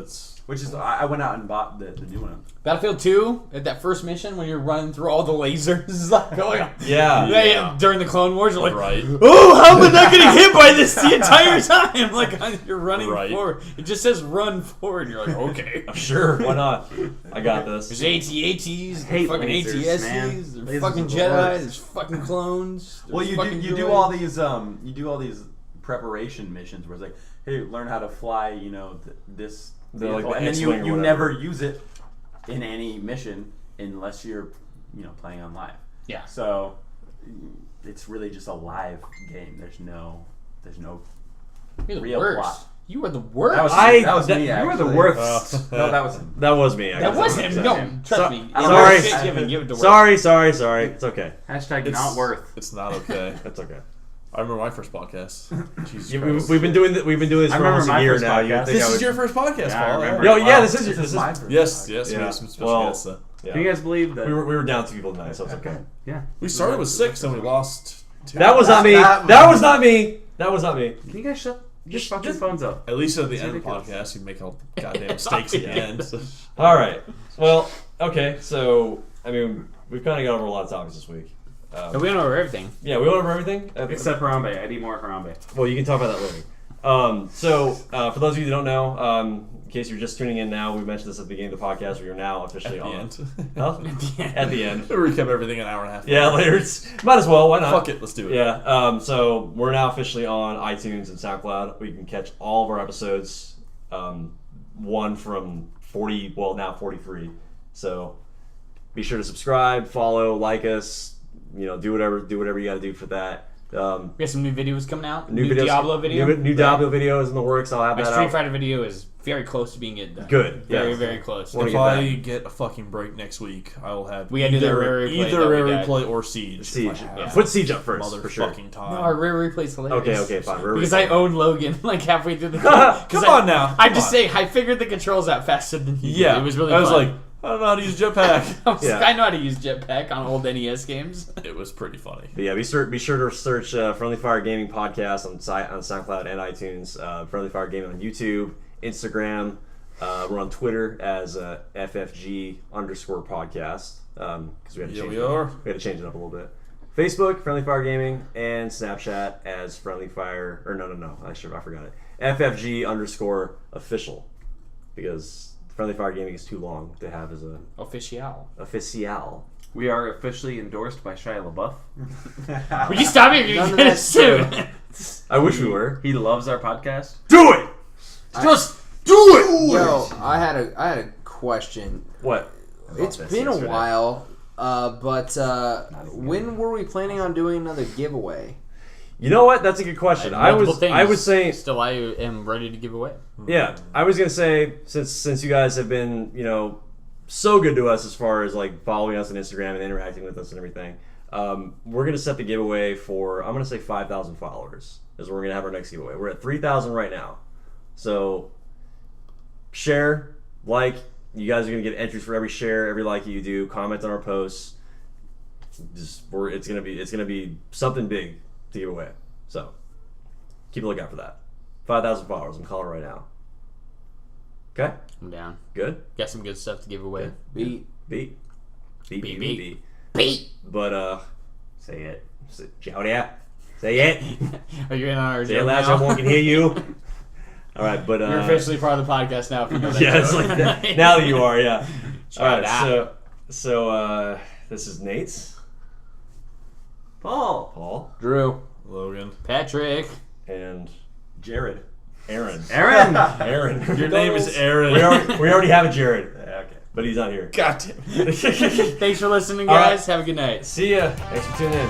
Which is, I went out and bought the new one. Battlefield 2, at that first mission when you're running through all the lasers going Yeah. during the Clone Wars, you're like, Right. oh, how am I not getting hit by this the entire time? Like, you're running forward. It just says run forward. You're like, okay. Sure, why not? I got this. There's AT-ATs, hate fucking lasers, ATSs, man. there's Lasers fucking are the Jedi, worst. there's fucking clones. Well, there's fucking you do droids. all these preparation missions where it's like, hey, learn how to fly, this The, like, vehicle, the and then X-Wing or you whatever. never use it in any mission unless you're playing on live. Yeah. So it's really just a live game. There's no You're the real worst. plot. You are the worst. That was me. You were the actually. worst. No, that was him. That was me. I that guess. was him. No, trust me. I don't Sorry. know. Shit given, give it to worst. Sorry. It's okay. Hashtag It's not worth. It's not okay. That's okay. I remember my first podcast. Jesus Yeah, Christ. we've been doing this I for remember almost my a year first now. podcast. You think This I is would- your first podcast, Yeah, I Paul. remember. Yo, yeah, Wow. this is my this. first Yes, podcast. we Yeah. have some special Well, guests. Yeah. Can you guys believe that? We were down 2 people tonight, so it's okay. Yeah. We started with 6 and we lost 2. That was not me. That was not me. That was not me. Can you guys shut your Just- fucking just- phones up? At least at the end of the ridiculous. podcast, you make all goddamn mistakes at the end. All right. Well, okay. So, I mean, we've kind of got over a lot of topics this week. We went over everything. Yeah, we went over everything. Except Harambe. I need more Harambe. Well, you can talk about that later. For those of you that don't know, in case you're just tuning in now, we mentioned this at the beginning of the podcast. We are now officially At the on. end. Huh? At the end. We recap everything an hour and a half. Yeah, later. Might as well. Why not? Fuck it, let's do it. Yeah. So we're now officially on iTunes and SoundCloud. We can catch all of our episodes. One from 40. Well, now 43. So be sure to subscribe, follow, like us. Do whatever you got to do for that. We have some new videos coming out. New New videos, Diablo video. New Diablo video is in the works. I'll have My that Street out. Fighter video is very close to being it done. Good. Very, Yeah. very close. Wanna If get I that. get a fucking break next week, I will have We gotta do the rare replay either that we rare got. replay or Siege. Siege. If I have Yeah. Put Siege up first, for sure. motherfucking time. No, our rare replay's hilarious. Okay, fine. Because I own Logan like halfway through the game. Come on now. I'm Come just on. saying, I figured the controls out faster than he did. Yeah, It was really I was fun. like, I don't know how to use jetpack. I was Yeah. like, I know how to use jetpack on old NES games. It was pretty funny. But yeah, be sure to search Friendly Fire Gaming Podcast on SoundCloud and iTunes. Friendly Fire Gaming on YouTube, Instagram. We're on Twitter as FFG_podcast because we had to change. We are. We had to change it up a little bit. Facebook, Friendly Fire Gaming, and Snapchat as Friendly Fire. Or no, I forgot it. FFG_official because Friendly Fire Gaming is too long to have as a Official. official. We are officially endorsed by Shia LaBeouf. Will you stop me if you None of get that's true. sued? I wish we were. He loves our podcast. Do it. Just do it. Yo, I had a question. What? It's been a while, but when were we planning on doing another giveaway? You know what? That's a good question. I was saying, Still, I am ready to give away. yeah, I was gonna say since you guys have been so good to us as far as like following us on Instagram and interacting with us and everything, we're gonna set the giveaway for I'm gonna say 5,000 followers is where we're gonna have our next giveaway. We're at 3,000 right now, so share, like. You guys are gonna get entries for every share, every like you do. Comment on our posts. It's gonna be something big to give away. So keep a lookout for that. 5,000 followers. I'm calling it right now. Okay. I'm down. Good. Got some good stuff to give away. Beat. Beat. Beat. But say it. Jowdy. Say it. Are you in on our Say it joke loud so now? everyone can hear you. All right, but You're officially part of the podcast now. If you know that yeah, it's joke. like that. Now that you are, yeah. All right, out. so this is Nate's, Paul, Drew. Logan. Patrick. and Jared. Aaron. Aaron! Aaron. Your name is Aaron. We already have a Jared, Okay. but he's not here. God damn it. Thanks for listening, All right. guys. Have a good night. See ya. Thanks for tuning in.